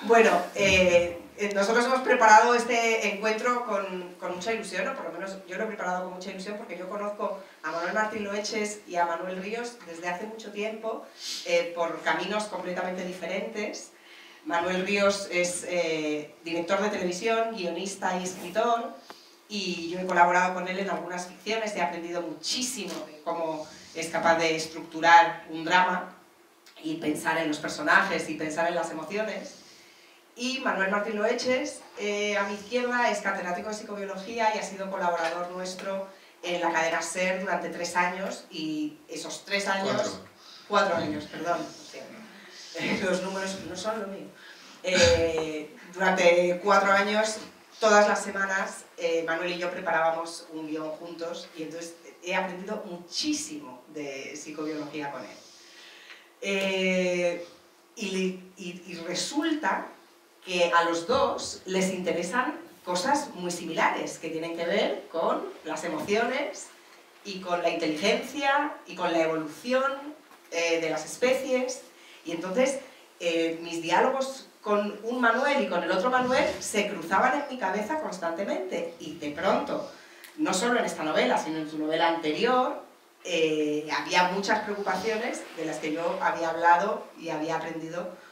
Bueno, nosotros hemos preparado este encuentro con mucha ilusión, o por lo menos yo lo he preparado con mucha ilusión porque yo conozco a Manuel Martín Loeches y a Manuel Ríos desde hace mucho tiempo por caminos completamente diferentes. Manuel Ríos es director de televisión, guionista y escritor, y yo he colaborado con él en algunas ficciones, he aprendido muchísimo de cómo es capaz de estructurar un drama y pensar en los personajes y pensar en las emociones. Y Manuel Martín Loeches, a mi izquierda, es catedrático de psicobiología y ha sido colaborador nuestro en la cadena SER durante 3 años, y esos 3 años... 4 años, perdón. Los números no son lo mío. Durante 4 años, todas las semanas, Manuel y yo preparábamos un guión juntos, y entonces he aprendido muchísimo de psicobiología con él. Y resulta que a los dos les interesan cosas muy similares, que tienen que ver con las emociones y con la inteligencia y con la evolución de las especies. Y entonces mis diálogos con un Manuel y con el otro Manuel se cruzaban en mi cabeza constantemente, y de pronto, no solo en esta novela, sino en su novela anterior, había muchas preocupaciones de las que yo había hablado y había aprendido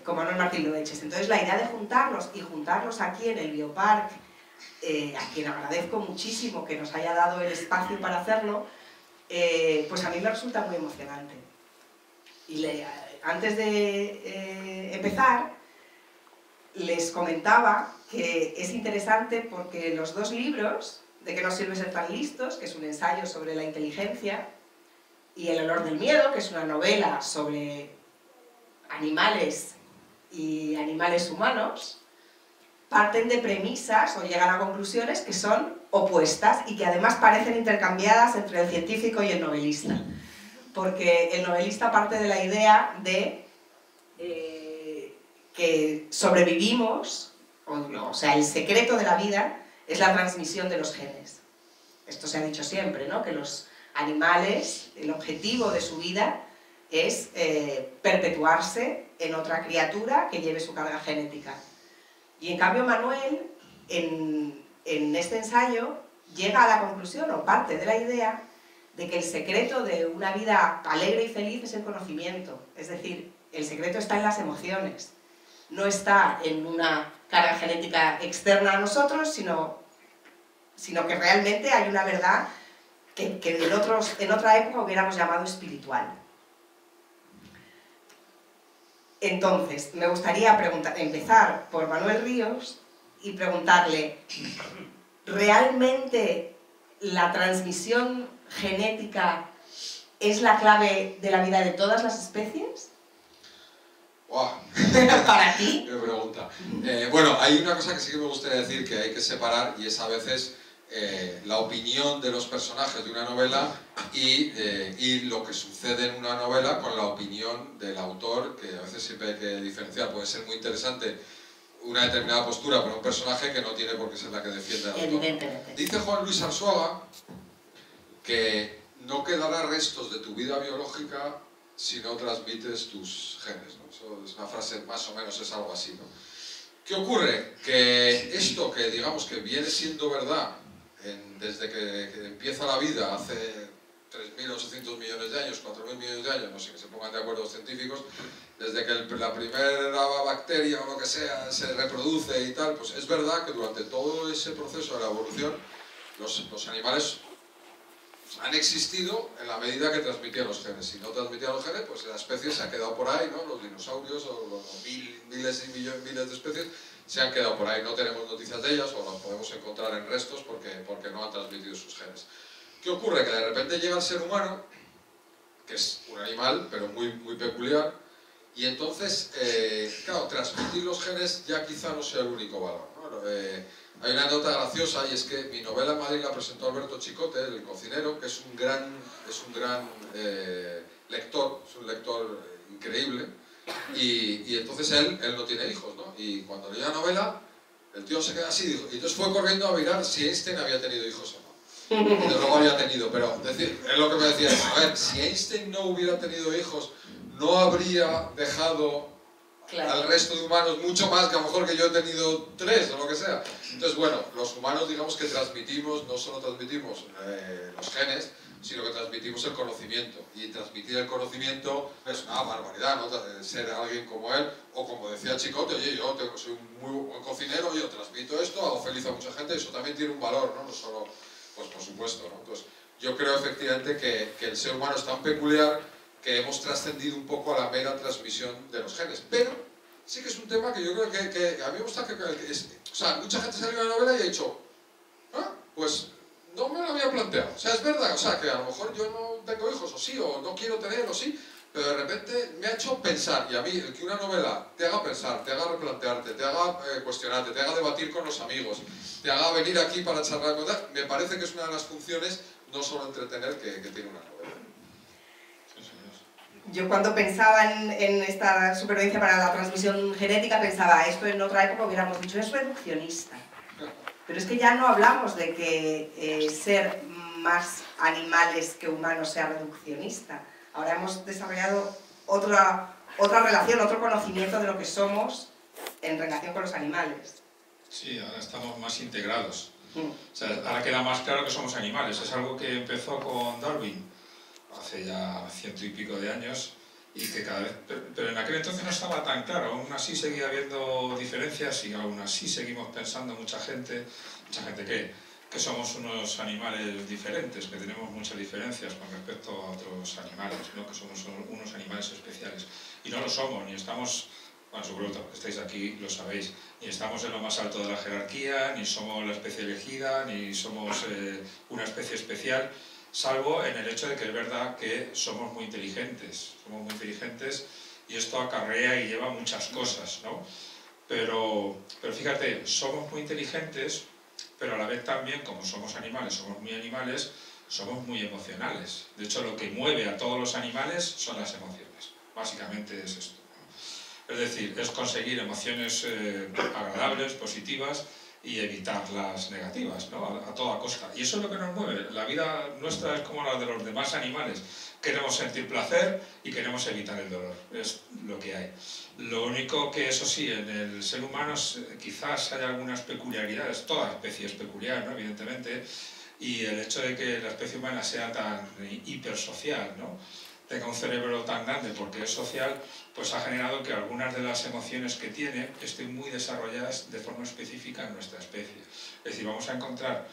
con Manuel Martín Loeches. Entonces la idea de juntarlos aquí en el Biopark, a quien agradezco muchísimo que nos haya dado el espacio para hacerlo, pues a mí me resulta muy emocionante. Y antes de empezar, les comentaba que es interesante porque los 2 libros, ¿De qué nos sirve ser tan listos?, que es un ensayo sobre la inteligencia, y El olor del miedo, que es una novela sobre animales y animales humanos, parten de premisas o llegan a conclusiones que son opuestas y que además parecen intercambiadas entre el científico y el novelista. Porque el novelista parte de la idea de que sobrevivimos, o sea, el secreto de la vida es la transmisión de los genes. Esto se ha dicho siempre, ¿no? Que los animales, el objetivo de su vida es perpetuarse en otra criatura que lleve su carga genética. Y en cambio Manuel, en este ensayo, llega a la conclusión, o parte de la idea, de que el secreto de una vida alegre y feliz es el conocimiento. Es decir, el secreto está en las emociones. No está en una carga genética externa a nosotros, sino que realmente hay una verdad que en otra época hubiéramos llamado espiritual. Entonces, me gustaría empezar por Manuel Ríos y preguntarle, ¿realmente la transmisión genética es la clave de la vida de todas las especies? ¡Wow! ¿Para ti? Qué pregunta. Bueno, hay una cosa que sí que me gustaría decir que hay que separar, y es a veces la opinión de los personajes de una novela y lo que sucede en una novela con la opinión del autor, que a veces siempre hay que diferenciar. Puede ser muy interesante una determinada postura para un personaje que no tiene por qué ser la que defiende al autor. Evidentemente. Dice Juan Luis Arzuaga que no quedará restos de tu vida biológica si no transmites tus genes, ¿no? Eso es una frase, más o menos es algo así, ¿no? ¿Qué ocurre? Que esto que digamos que viene siendo verdad desde que empieza la vida hace 3.800 millones de años, 4.000 millones de años, no sé, que se pongan de acuerdo los científicos, desde que la primera bacteria o lo que sea se reproduce y tal, pues es verdad que durante todo ese proceso de la evolución los animales han existido en la medida que transmitían los genes. Si no transmitían los genes, pues la especie se ha quedado por ahí, ¿no? Los dinosaurios o los miles y miles de especies se han quedado por ahí. No tenemos noticias de ellas, o las podemos encontrar en restos porque no han transmitido sus genes. ¿Qué ocurre? Que de repente llega el ser humano, que es un animal, pero muy, muy peculiar, y entonces, claro, transmitir los genes ya quizá no sea el único valor, ¿no? Hay una nota graciosa, y es que mi novela en Madrid la presentó Alberto Chicote, el cocinero, que es un gran lector, es un lector increíble, y entonces él no tiene hijos, ¿no? Y cuando leía la novela, el tío se queda así, y entonces fue corriendo a mirar si Einstein había tenido hijos o no. Y desde luego había tenido, pero es lo que me decía, a ver, si Einstein no hubiera tenido hijos, no habría dejado Claro. al resto de humanos, mucho más que a lo mejor que yo he tenido 3 o lo que sea. Entonces, bueno, los humanos digamos que transmitimos, no solo transmitimos los genes, sino que transmitimos el conocimiento. Y transmitir el conocimiento es una barbaridad, ¿no? Ser alguien como él, o como decía Chicote, oye, yo soy un muy buen cocinero, yo transmito esto, hago feliz a mucha gente, eso también tiene un valor, ¿no? No solo, pues por supuesto, ¿no? Entonces, yo creo efectivamente que el ser humano es tan peculiar que hemos trascendido un poco a la mera transmisión de los genes. Pero sí que es un tema que yo creo que a mí me gusta o sea, mucha gente salió de la novela y ha dicho, ah, pues no me lo había planteado. O sea, es verdad, o sea, que a lo mejor yo no tengo hijos, o sí, o no quiero tener, o sí, pero de repente me ha hecho pensar, y a mí, el que una novela te haga pensar, te haga replantearte, te haga cuestionarte, te haga debatir con los amigos, te haga venir aquí para charlar con tal, me parece que es una de las funciones, no solo entretener, que tiene una novela. Yo cuando pensaba en esta supervivencia para la transmisión genética, pensaba, esto en otra época hubiéramos dicho, es reduccionista. Pero es que ya no hablamos de que ser más animales que humanos sea reduccionista. Ahora hemos desarrollado otra relación, otro conocimiento de lo que somos en relación con los animales. Sí, ahora estamos más integrados. O sea, ahora queda más claro que somos animales. Es algo que empezó con Darwin hace ya 100 y pico de años, y que cada vez, pero en aquel entonces no estaba tan claro, aún así seguía habiendo diferencias y aún así seguimos pensando mucha gente que somos unos animales diferentes, que tenemos muchas diferencias con respecto a otros animales, ¿no? Que somos unos animales especiales, y no lo somos, ni estamos, bueno, seguro que estáis aquí lo sabéis, ni estamos en lo más alto de la jerarquía, ni somos la especie elegida, ni somos una especie especial, salvo en el hecho de que es verdad que somos muy inteligentes y esto acarrea y lleva muchas cosas, ¿no? Pero fíjate, somos muy inteligentes, pero a la vez también, como somos muy animales, somos muy emocionales. De hecho, lo que mueve a todos los animales son las emociones. Básicamente es esto, ¿no? Es decir, es conseguir emociones agradables, positivas, y evitar las negativas, ¿no? A toda costa. Y eso es lo que nos mueve. La vida nuestra es como la de los demás animales. Queremos sentir placer y queremos evitar el dolor. Es lo que hay. Lo único que, eso sí, en el ser humano quizás haya algunas peculiaridades. Toda especie es peculiar, ¿no? Evidentemente. Y el hecho de que la especie humana sea tan hipersocial, ¿no? Tenga un cerebro tan grande porque es social, pues ha generado que algunas de las emociones que tiene estén muy desarrolladas de forma específica en nuestra especie. Es decir, vamos a encontrar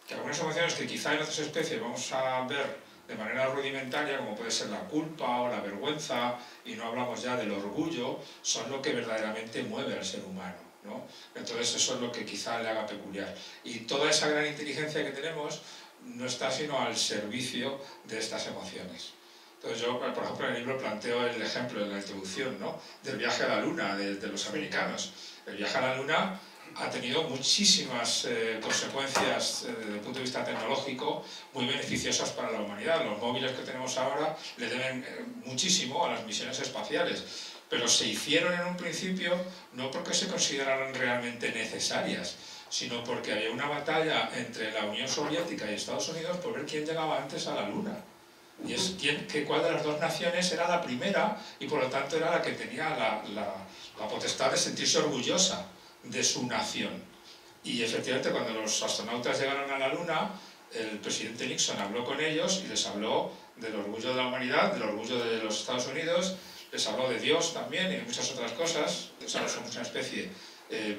que algunas emociones que quizá en otras especies vamos a ver de manera rudimentaria, como puede ser la culpa o la vergüenza, y no hablamos ya del orgullo, son lo que verdaderamente mueve al ser humano, ¿no? Entonces eso es lo que quizá le haga peculiar. Y toda esa gran inteligencia que tenemos no está sino al servicio de estas emociones. Entonces yo, por ejemplo, en el libro planteo el ejemplo en la introducción, ¿no? Del viaje a la Luna de los americanos. El viaje a la Luna ha tenido muchísimas consecuencias desde el punto de vista tecnológico muy beneficiosas para la humanidad. Los móviles que tenemos ahora le deben muchísimo a las misiones espaciales, pero se hicieron en un principio no porque se consideraran realmente necesarias, sino porque había una batalla entre la Unión Soviética y Estados Unidos por ver quién llegaba antes a la Luna. Y es cuál de las dos naciones era la primera y por lo tanto era la que tenía la potestad de sentirse orgullosa de su nación. Y efectivamente cuando los astronautas llegaron a la Luna, el presidente Nixon habló con ellos y les habló del orgullo de la humanidad, del orgullo de los Estados Unidos, les habló de Dios también y de muchas otras cosas. O sea, somos una especie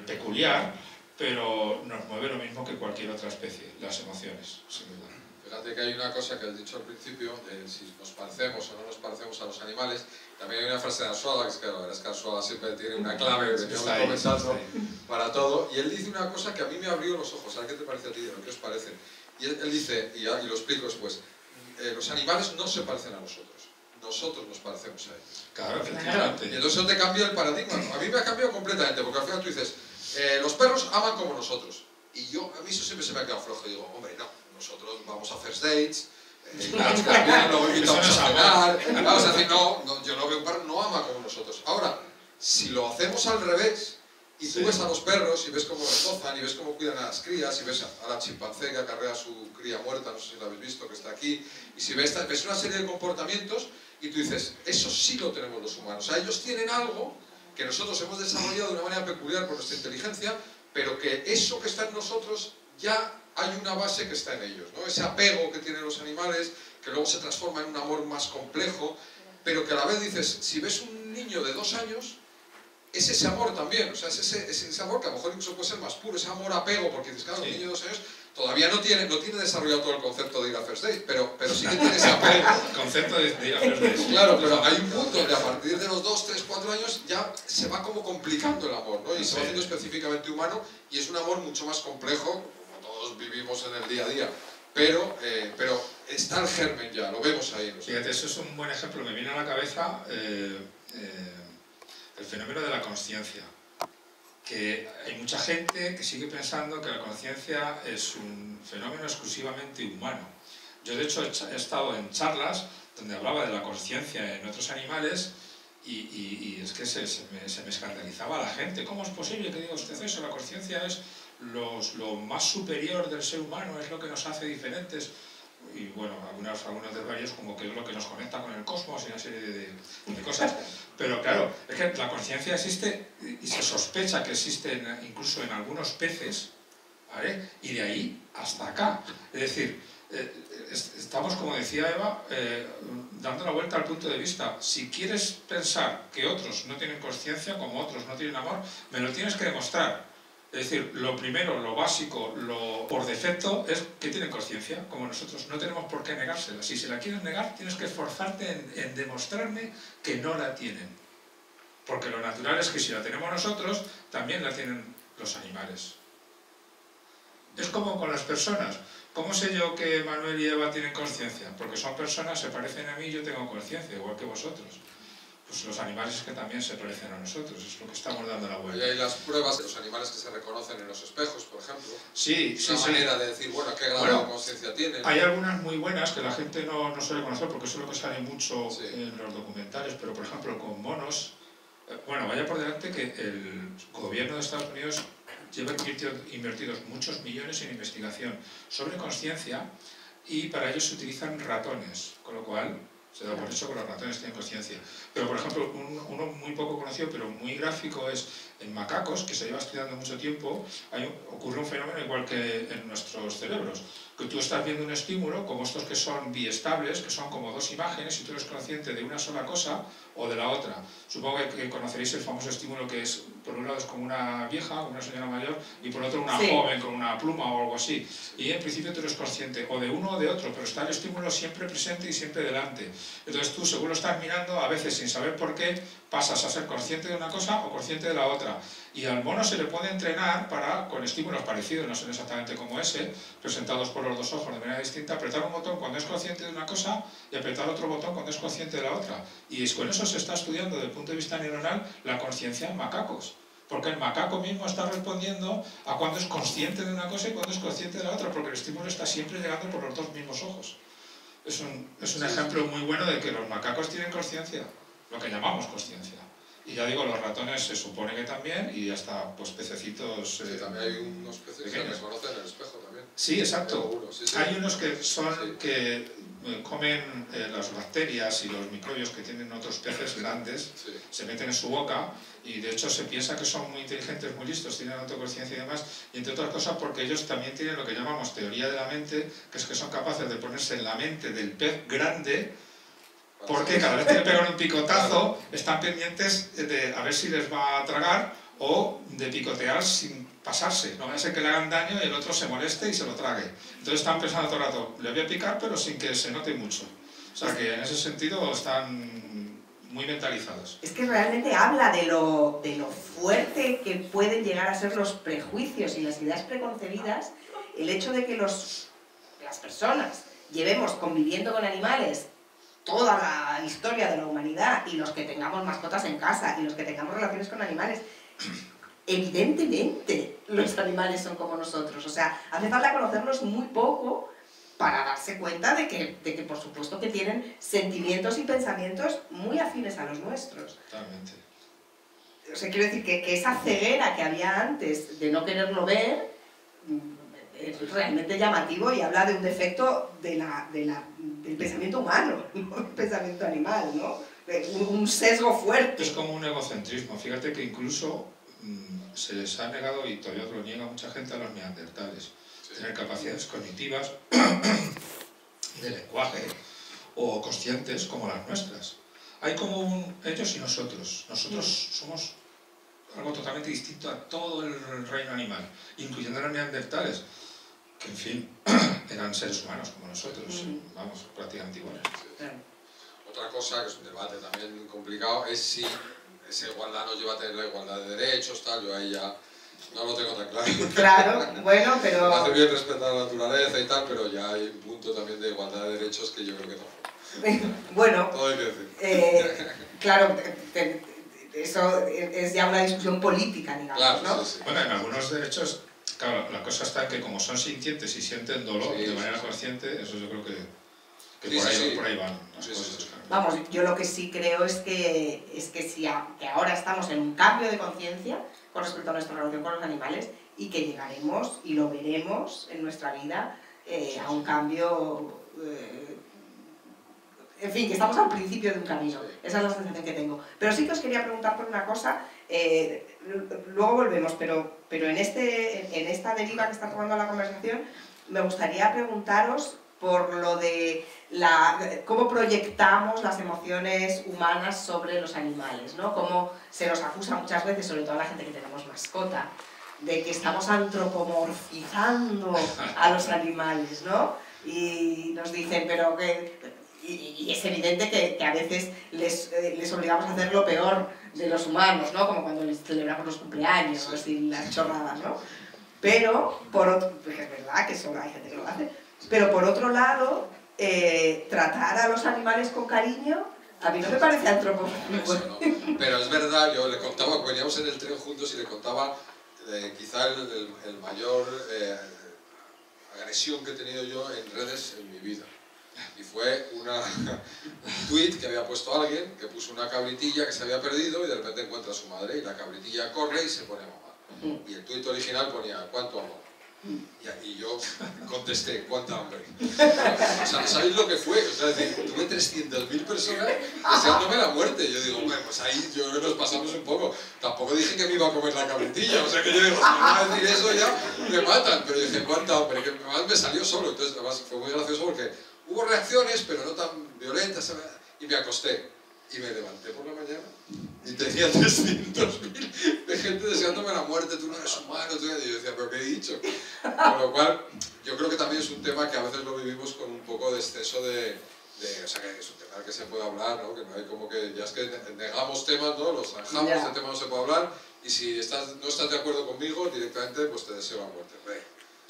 peculiar, pero nos mueve lo mismo que cualquier otra especie, las emociones, sin duda. Fíjate que hay una cosa que has dicho al principio, de si nos parecemos o no nos parecemos a los animales. También hay una frase de Arzuaga, que es que la verdad es que Arzuaga siempre tiene una clave que veníamos comentando para todo. Y él dice una cosa que a mí me abrió los ojos. A ver qué te parece a ti, ¿qué os parece? Y él dice, y lo explico después, los animales no se parecen a nosotros nos parecemos a ellos. Claro, efectivamente. Y entonces eso te cambia el paradigma. A mí me ha cambiado completamente, porque al final tú dices, los perros aman como nosotros. Y a mí eso siempre se me ha quedado flojo. Y digo, hombre, no, nosotros vamos a first dates, luego invitamos a cenar. Vamos a decir, no, yo no veo un perro, no ama como nosotros. Ahora, si lo hacemos al revés, y tú ves a los perros y ves cómo los gozan y ves cómo cuidan a las crías y ves a la chimpancé que acarrea a su cría muerta, no sé si la habéis visto, que está aquí, y si ves una serie de comportamientos y tú dices, eso sí lo tenemos los humanos. O sea, ellos tienen algo que nosotros hemos desarrollado de una manera peculiar por nuestra inteligencia, pero que eso que está en nosotros ya hay una base que está en ellos, ¿no? Ese apego que tienen los animales, que luego se transforma en un amor más complejo, pero que a la vez dices, si ves un niño de 2 años, es ese amor también, o sea, es ese amor que a lo mejor incluso puede ser más puro, ese amor-apego, porque dices, claro, un niño de 2 años todavía no tiene desarrollado todo el concepto de ir a First Date, pero sí que tiene ese apego. El concepto de ir a First Date. Claro, pero hay un punto donde a partir de los 2, 3, 4 años ya se va como complicando el amor, ¿no? Y se va haciendo específicamente humano, y es un amor mucho más complejo, como todos vivimos en el día a día. Pero está el germen ya, lo vemos ahí. ¿No? Fíjate, eso es un buen ejemplo. Me viene a la cabeza el fenómeno de la consciencia. Que hay mucha gente que sigue pensando que la conciencia es un fenómeno exclusivamente humano. Yo, de hecho, he estado en charlas donde hablaba de la consciencia en otros animales y es que se me escandalizaba a la gente. ¿Cómo es posible que diga usted eso? La consciencia es lo más superior del ser humano, es lo que nos hace diferentes. Y bueno, algunos de ellos como que es lo que nos conecta con el cosmos y una serie de cosas. Pero claro, es que la conciencia existe y se sospecha que existe incluso en algunos peces, ¿vale? Y de ahí hasta acá. Es decir, estamos, como decía Eva, dando la vuelta al punto de vista. Si quieres pensar que otros no tienen conciencia, como otros no tienen amor, me lo tienes que demostrar. Es decir, lo primero, lo básico, por defecto, es que tienen conciencia, como nosotros. No tenemos por qué negársela. Si se la quieres negar, tienes que esforzarte en demostrarme que no la tienen. Porque lo natural es que si la tenemos nosotros, también la tienen los animales. Es como con las personas. ¿Cómo sé yo que Manuel y Eva tienen conciencia? Porque son personas, se parecen a mí y yo tengo conciencia, igual que vosotros. Pues los animales es que también se parecen a nosotros, es lo que estamos dando la vuelta. Y hay las pruebas de los animales que se reconocen en los espejos, por ejemplo. Sí, una manera de decir, bueno, qué grado de conciencia tienen. Hay algunas muy buenas que la gente no suele conocer porque eso es lo que sale mucho en los documentales, pero por ejemplo con monos, bueno, vaya por delante que el gobierno de Estados Unidos lleva invertidos muchos millones en investigación sobre conciencia y para ello se utilizan ratones, con lo cual se da por hecho que los ratones tienen conciencia. Pero, por ejemplo, uno muy poco conocido, pero muy gráfico, es en macacos, que se lleva estudiando mucho tiempo, ocurre un fenómeno igual que en nuestros cerebros, que tú estás viendo un estímulo, como estos que son biestables, que son como dos imágenes, y tú eres consciente de una sola cosa o de la otra. Supongo que conoceréis el famoso estímulo que es, por un lado es como una vieja, como una señora mayor, y por otro una joven con una pluma o algo así. Y en principio tú eres consciente o de uno o de otro, pero está el estímulo siempre presente y siempre delante. Entonces tú, según lo estás mirando, a veces sin saber por qué, pasas a ser consciente de una cosa o consciente de la otra. Y al mono se le puede entrenar para, con estímulos parecidos, no son exactamente como ese, presentados por los dos ojos de manera distinta, apretar un botón cuando es consciente de una cosa y apretar otro botón cuando es consciente de la otra. Y con eso se está estudiando desde el punto de vista neuronal la conciencia en macacos. Porque el macaco mismo está respondiendo a cuando es consciente de una cosa y cuando es consciente de la otra, porque el estímulo está siempre llegando por los dos mismos ojos. Es un ejemplo muy bueno de que los macacos tienen conciencia, lo que llamamos conciencia. Y ya digo, los ratones se supone que también, y hasta pues pececitos... Sí, también hay unos peces pequeños que se reconocen en el espejo también. Sí, exacto. Hay unos que son que comen las bacterias y los microbios que tienen otros peces grandes, se meten en su boca, y de hecho se piensa que son muy inteligentes, muy listos, tienen autoconsciencia y demás, y entre otras cosas porque ellos también tienen lo que llamamos teoría de la mente, que es que son capaces de ponerse en la mente del pez grande, porque cada vez que le pegan un picotazo están pendientes de a ver si les va a tragar o de picotear sin pasarse. No vaya a ser que le hagan daño y el otro se moleste y se lo trague. Entonces están pensando todo el rato, le voy a picar pero sin que se note mucho. O sea que en ese sentido están muy mentalizados. Es que realmente habla de lo fuerte que pueden llegar a ser los prejuicios y las ideas preconcebidas, el hecho de que las personas llevemos conviviendo con animales toda la historia de la humanidad, y los que tengamos mascotas en casa y los que tengamos relaciones con animales, evidentemente los animales son como nosotros. O sea, hace falta conocerlos muy poco para darse cuenta de que por supuesto que tienen sentimientos y pensamientos muy afines a los nuestros. Totalmente. O sea, quiero decir que esa ceguera que había antes de no quererlo ver es realmente llamativo y habla de un defecto del pensamiento humano, no del pensamiento animal, ¿no? un sesgo fuerte. Es como un egocentrismo. Fíjate que incluso se les ha negado, y todavía lo niega mucha gente, a los neandertales. Sí. Tener capacidades cognitivas, de lenguaje, o conscientes como las nuestras. Hay como un ellos y nosotros. Nosotros somos algo totalmente distinto a todo el reino animal, incluyendo a los neandertales, que en fin, eran seres humanos como nosotros, vamos, prácticamente iguales. Otra cosa, que es un debate también complicado, es si esa igualdad nos lleva a tener la igualdad de derechos, tal, yo ahí ya no lo tengo tan claro. Claro, bueno, pero... Me hace bien respetar la naturaleza y tal, pero ya hay un punto también de igualdad de derechos que yo creo que no. Bueno, todo hay que decir. Claro, eso es ya una discusión política, digamos, claro, ¿no? Sí. Bueno, en algunos derechos, claro, la cosa está en que como son sintientes y sienten dolor de manera consciente, eso yo creo que por ahí van las cosas. Claro. Vamos, yo lo que sí creo es que que ahora estamos en un cambio de conciencia con respecto a nuestra relación con los animales y que llegaremos y lo veremos en nuestra vida a un cambio... en fin, que estamos al principio de un camino. Esa es la sensación que tengo. Pero sí que os quería preguntar por una cosa, luego volvemos, pero en esta deriva que está tomando la conversación, me gustaría preguntaros por lo de cómo proyectamos las emociones humanas sobre los animales, ¿no? Cómo se nos acusa muchas veces, sobre todo a la gente que tenemos mascota, de que estamos antropomorfizando a los animales, ¿no? Y nos dicen, pero que... Y es evidente que a veces les obligamos a hacer lo peor de los humanos, ¿no? Como cuando les celebramos los cumpleaños, ¿no? Y las chorradas, ¿no? Pero, pues es verdad que eso hay gente que lo hace, pero por otro lado, tratar a los animales con cariño, a mí no me parece antropomórfico. No. Pero es verdad, yo le contaba, veníamos en el tren juntos y le contaba quizá el mayor agresión que he tenido yo en redes en mi vida. Y fue un tweet que había puesto alguien, que puso una cabritilla que se había perdido y de repente encuentra a su madre y la cabritilla corre y se pone a mamar. Y el tweet original ponía, ¿cuánto amor? Y yo contesté, ¿cuánta hambre? O sea, ¿sabéis lo que fue? O sea, tuve 300.000 personas deseándome la muerte. Yo digo, bueno, pues ahí yo creo que nos pasamos un poco. Tampoco dije que me iba a comer la cabritilla, o sea que yo digo, si me van a decir eso ya me matan. Pero dije, ¿cuánta hambre? Que además me salió solo. Entonces, además fue muy gracioso porque hubo reacciones, pero no tan violentas. Y me acosté. Y me levanté por la mañana y tenía 300.000 de gente deseándome la muerte, tú no eres humano, y yo decía, ¿pero qué he dicho? Con lo cual, yo creo que también es un tema que a veces lo vivimos con un poco de exceso o sea, que es un tema que se puede hablar, ¿no? Que no hay como que, ya es que negamos temas, ¿no? Los zanjamos, este tema no se puede hablar, y si no estás de acuerdo conmigo, directamente, pues te deseo la muerte.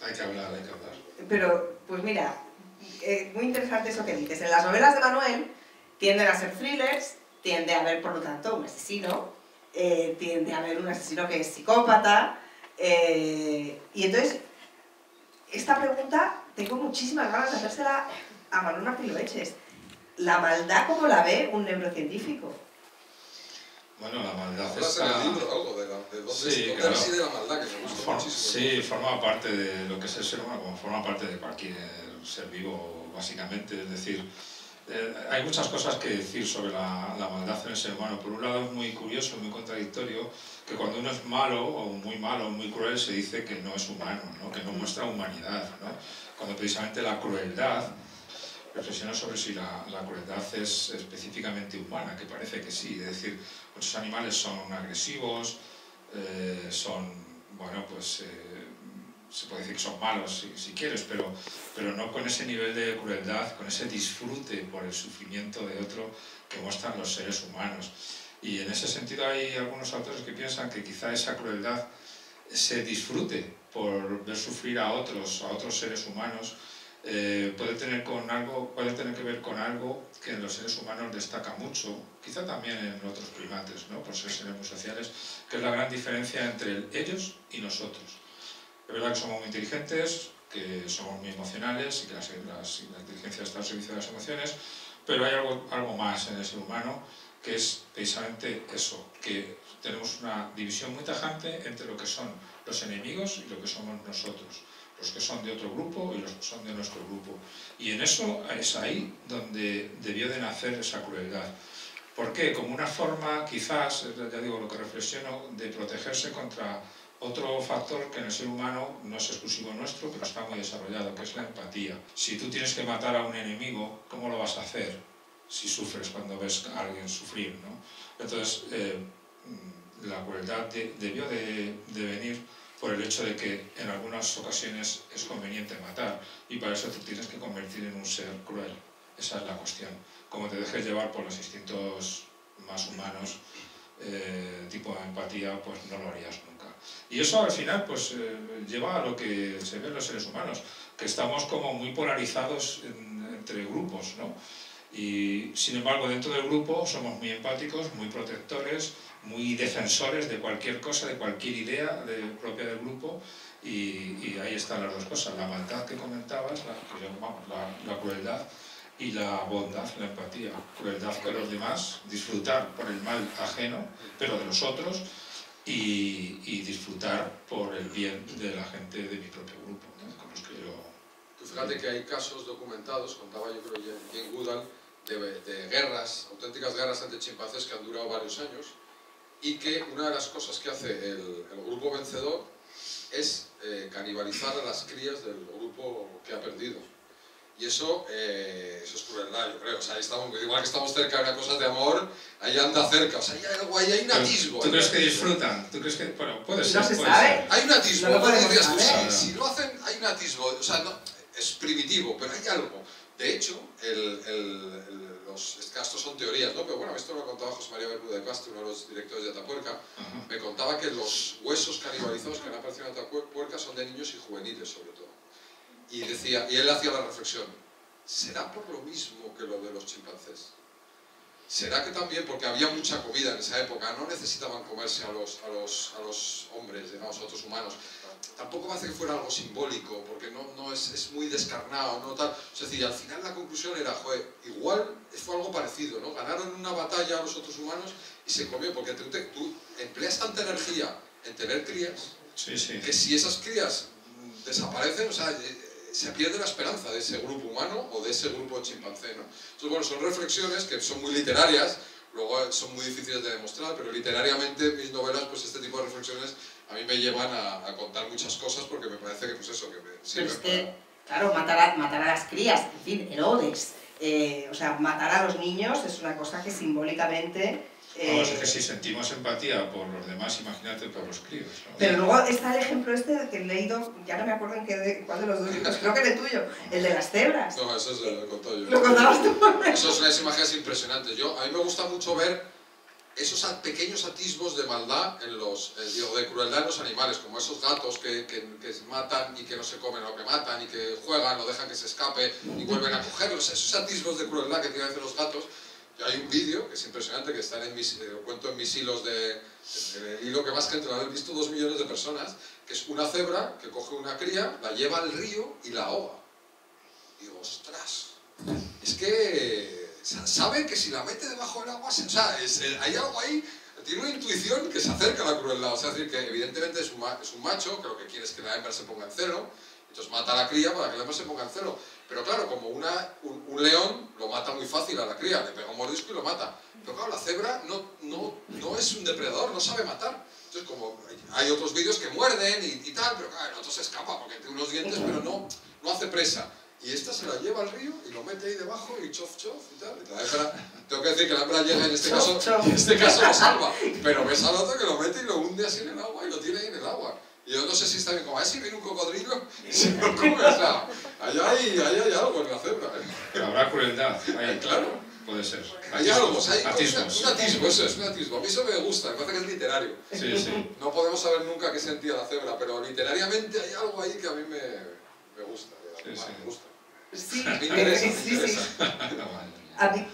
Hay que hablar, hay que hablar. Pero, pues mira, muy interesante eso que dices. En las novelas de Manuel, tienden a ser thrillers, tiende a haber, por lo tanto, un asesino, tiende a haber un asesino que es psicópata, y entonces, esta pregunta tengo muchísimas ganas de hacérsela a Manuel Martín Loeches. ¿La maldad cómo la ve un neurocientífico? Bueno, la maldad está... está... en el libro algo de dónde claro. reside la maldad, que me gusta muchísimo. Sí, forma parte de lo que es el ser humano, como forma parte de cualquier ser vivo, básicamente, es decir... hay muchas cosas que decir sobre la maldad en el ser humano. Por un lado es muy curioso, muy contradictorio, que cuando uno es malo, o muy cruel, se dice que no es humano, ¿no? Que no muestra humanidad, ¿no? Cuando precisamente la crueldad, reflexiona sobre si la crueldad es específicamente humana, que parece que sí. Es decir, muchos animales son agresivos, bueno, pues... se puede decir que son malos si quieres, pero no con ese nivel de crueldad, con ese disfrute por el sufrimiento de otro que muestran los seres humanos. Y en ese sentido hay algunos autores que piensan que quizá esa crueldad, ese disfrute por ver sufrir a otros seres humanos, puede tener que ver con algo que en los seres humanos destaca mucho, quizá también en otros primates, ¿no? Por ser seres muy sociales, que es la gran diferencia entre ellos y nosotros. Es verdad que somos muy inteligentes, que somos muy emocionales y que la inteligencia está al servicio de las emociones, pero hay algo más en el ser humano que es precisamente eso, que tenemos una división muy tajante entre lo que son los enemigos y lo que somos nosotros, los que son de otro grupo y los que son de nuestro grupo. Y en eso es ahí donde debió de nacer esa crueldad. ¿Por qué? Como una forma, quizás, ya digo, lo que reflexiono, de protegerse contra otro factor que en el ser humano no es exclusivo nuestro, pero está muy desarrollado, que es la empatía. Si tú tienes que matar a un enemigo, ¿cómo lo vas a hacer si sufres cuando ves a alguien sufrir, ¿no? Entonces, la crueldad debió de venir por el hecho de que en algunas ocasiones es conveniente matar, y para eso te tienes que convertir en un ser cruel. Esa es la cuestión. Como te dejes llevar por los instintos más humanos, tipo de empatía, pues no lo harías nunca. Y eso al final pues lleva a lo que se ve en los seres humanos, que estamos como muy polarizados entre grupos, ¿no? Y sin embargo dentro del grupo somos muy empáticos, muy protectores, muy defensores de cualquier cosa, de cualquier idea propia del grupo, y ahí están las dos cosas, la maldad que comentabas, la crueldad, y la bondad, la empatía. Crueldad con los demás, disfrutar por el mal ajeno, pero de los otros, y disfrutar por el bien de la gente de mi propio grupo, ¿no? Con los que yo... Tú fíjate que hay casos documentados, contaba yo creo Jane Goodall, de guerras, auténticas guerras entre chimpancés que han durado varios años, y que una de las cosas que hace el grupo vencedor es canibalizar a las crías del grupo que ha perdido. Y eso es crueldad, yo creo. O sea, ahí estamos, igual que estamos cerca de cosas de amor, ahí anda cerca. O sea, hay algo ahí, hay un atisbo. ¿Tú crees que disfrutan? ¿Tú crees que...? Bueno, puede ser. No se puede sabe. ser. Hay un atisbo. No lo podemos Dices, saber. si lo hacen, hay un atisbo. O sea, no, es primitivo, pero hay algo. De hecho, estos son teorías, ¿no? Pero bueno, esto lo contaba José María Bermúdez de Castro, uno de los directores de Atapuerca. Me contaba que los huesos canibalizados que han aparecido en Atapuerca son de niños y juveniles, sobre todo. Y él hacía la reflexión, ¿será por lo mismo que lo de los chimpancés? ¿Será que también, porque había mucha comida en esa época, no necesitaban comerse a los hombres, digamos, a otros humanos? Tampoco me hace que fuera algo simbólico, porque no es muy descarnado, ¿no? Tal. Es decir, al final la conclusión era, joder, igual fue algo parecido, ¿no? Ganaron una batalla a los otros humanos y se comió, porque tú empleas tanta energía en tener crías, que si esas crías desaparecen, o sea, se pierde la esperanza de ese grupo humano o de ese grupo chimpancé, ¿no? Entonces, bueno, son reflexiones que son muy literarias, luego son muy difíciles de demostrar, pero literariamente mis novelas, pues este tipo de reflexiones a mí me llevan a contar muchas cosas, porque me parece que, pues eso, que me sirve. Pero es que, claro, matar a las crías, en fin, Herodes, o sea, matar a los niños es una cosa que simbólicamente... Vamos, es que si sentimos empatía por los demás, imagínate por los críos, ¿no? Pero luego está el ejemplo este que he leído, ya no me acuerdo cuál de los dos libros, creo que el tuyo, el de las cebras. No, eso es lo contó yo. ¿Lo contabas tú? Eso es unas imágenes impresionantes. A mí me gusta mucho ver esos pequeños atisbos de maldad de crueldad en los animales, como esos gatos que matan y que no se comen lo que matan, y que juegan o dejan que se escape y vuelven a cogerlos. Esos atisbos de crueldad que tienen a veces los gatos. Hay un vídeo que es impresionante, que está lo cuento en mis hilos el hilo que más gente lo han visto 2 millones de personas, que es una cebra que coge una cría, la lleva al río y la ahoga. Y digo, ostras, es que sabe que si la mete debajo del agua, hay algo ahí, tiene una intuición que se acerca a la crueldad. O sea, es decir, que evidentemente es un macho, que lo que quiere es que la hembra se ponga en celo, entonces mata a la cría para que la hembra se ponga en celo. Pero claro, como un león lo mata muy fácil a la cría, le pega un mordisco y lo mata. Pero claro, la cebra no es un depredador, no sabe matar. Entonces, como hay otros vídeos que muerden y tal, pero claro, el otro se escapa porque tiene unos dientes, pero no hace presa. Y esta se la lleva al río y lo mete ahí debajo y chof y tal. Y la hembra, tengo que decir que la hembra llega en este caso lo salva. Pero ves al otro que lo mete y lo hunde así en el agua y lo tiene ahí en el agua. Y yo no sé si está bien, como a ver si viene un cocodrilo y se lo come, o sea, allá hay algo en la cebra. Pero habrá crueldad, claro. Puede ser. Hay algo, o sea, hay atismos. un atisbo, eso es un atisbo. A mí eso me gusta, me parece que es literario. Sí. No podemos saber nunca qué sentía la cebra, pero literariamente hay algo ahí que a mí me gusta. Me gusta. Sí, Me interesa. A mí,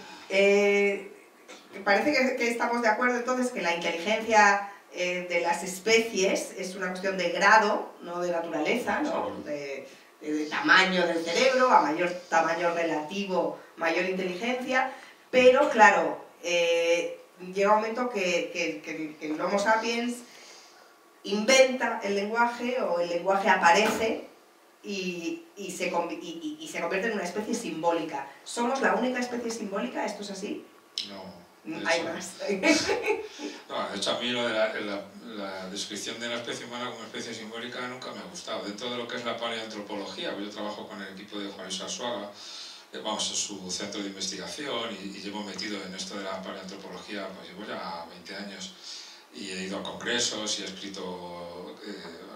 parece que estamos de acuerdo entonces que la inteligencia de las especies es una cuestión de grado, no de naturaleza, ¿no? De tamaño del cerebro, a mayor tamaño relativo, mayor inteligencia, pero claro, llega un momento que el Homo sapiens inventa el lenguaje, o el lenguaje aparece y se convierte en una especie simbólica. ¿Somos la única especie simbólica? ¿Esto es así? Hay más. No, de hecho, a mí lo de la descripción de la especie humana como especie simbólica nunca me ha gustado. Dentro de lo que es la paleoantropología, pues yo trabajo con el equipo de Juan Luis Arzuaga, vamos, es su centro de investigación y llevo metido en esto de la paleoantropología, pues llevo ya 20 años y he ido a congresos y he escrito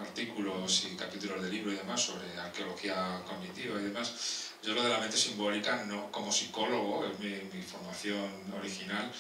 artículos y capítulos de libro y demás sobre arqueología cognitiva y demás. Yo lo de la mente simbólica, no, como psicólogo, es mi formación original,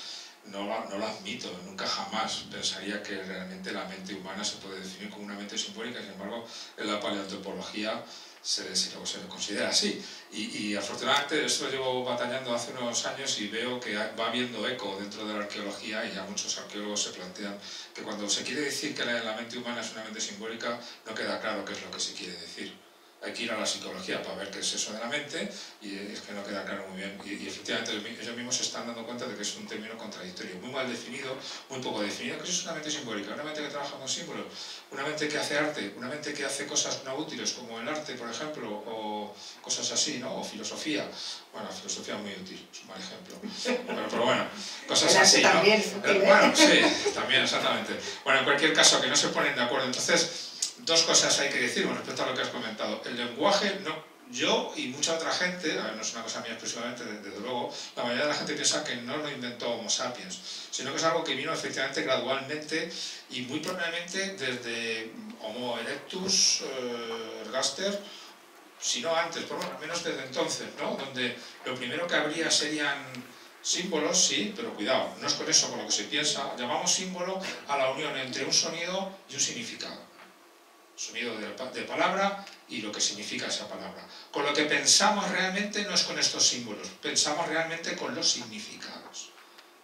no lo admito, nunca jamás pensaría que realmente la mente humana se puede definir como una mente simbólica, sin embargo, en la paleoantropología se le considera así. Y afortunadamente esto lo llevo batallando hace unos años y veo que va habiendo eco dentro de la arqueología y ya muchos arqueólogos se plantean que cuando se quiere decir que la mente humana es una mente simbólica, no queda claro qué es lo que se quiere decir. Hay que ir a la psicología para ver qué es eso de la mente y es que no queda claro muy bien. Y efectivamente ellos mismos se están dando cuenta de que es un término contradictorio, muy mal definido, muy poco definido. ¿Qué es una mente simbólica? Una mente que trabaja con símbolos, una mente que hace arte, una mente que hace cosas no útiles como el arte, por ejemplo, o cosas así, ¿no? O filosofía. Bueno, la filosofía es muy útil, es un mal ejemplo. Pero bueno, cosas así, ¿no? Bueno, sí, también, exactamente. Bueno, en cualquier caso, que no se ponen de acuerdo. Entonces, dos cosas hay que decir con respecto a lo que has comentado. El lenguaje, yo y mucha otra gente, a ver, no es una cosa mía exclusivamente, desde luego, la mayoría de la gente piensa que no lo inventó Homo sapiens, sino que es algo que vino efectivamente gradualmente y muy probablemente desde Homo erectus, ergaster, si no antes, por lo menos desde entonces, ¿no? Donde lo primero que habría serían símbolos, sí, pero cuidado, no es con eso con lo que se piensa. Llamamos símbolo a la unión entre un sonido y un significado. Sonido de palabra y lo que significa esa palabra. Con lo que pensamos realmente no es con estos símbolos, pensamos realmente con los significados.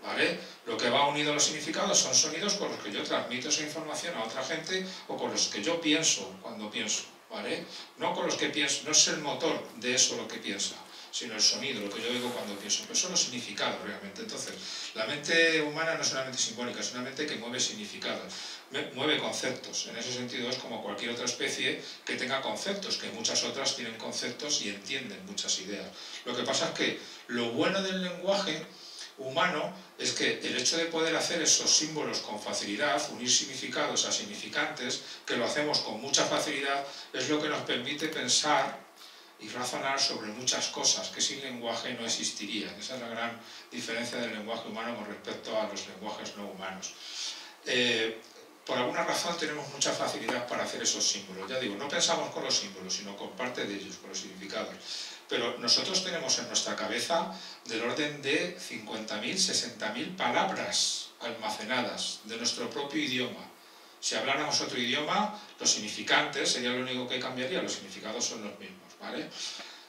¿Vale? Lo que va unido a los significados son sonidos con los que yo transmito esa información a otra gente o con los que yo pienso cuando pienso. ¿Vale? No con los que pienso, no es el motor de eso lo que piensa, sino el sonido, lo que yo oigo cuando pienso. Pero son los significados realmente. Entonces, la mente humana no es una mente simbólica, es una mente que mueve significados, mueve conceptos. En ese sentido es como cualquier otra especie que tenga conceptos, que muchas otras tienen conceptos y entienden muchas ideas. Lo que pasa es que lo bueno del lenguaje humano es que el hecho de poder hacer esos símbolos con facilidad, unir significados a significantes, que lo hacemos con mucha facilidad, es lo que nos permite pensar y razonar sobre muchas cosas que sin lenguaje no existirían. Esa es la gran diferencia del lenguaje humano con respecto a los lenguajes no humanos. Por alguna razón tenemos mucha facilidad para hacer esos símbolos. Ya digo, no pensamos con los símbolos, sino con parte de ellos, con los significados. Pero nosotros tenemos en nuestra cabeza del orden de 50.000, 60.000 palabras almacenadas de nuestro propio idioma. Si habláramos otro idioma, los significantes sería lo único que cambiaría, los significados son los mismos, ¿vale?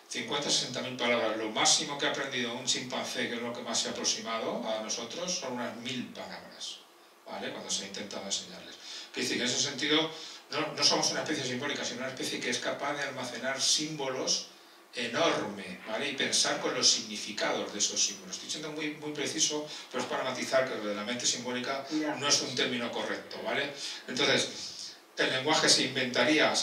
50, 60.000 palabras. Lo máximo que ha aprendido un chimpancé, que es lo que más se ha aproximado a nosotros, son unas 1.000 palabras, ¿vale? Cuando se intentan enseñarles. Quiere decir que en ese sentido no somos una especie simbólica, sino una especie que es capaz de almacenar símbolos enorme, ¿vale? Y pensar con los significados de esos símbolos. Estoy siendo muy preciso, pero es para matizar que lo de la mente simbólica no es un término correcto, ¿vale? Entonces, el lenguaje se inventaría,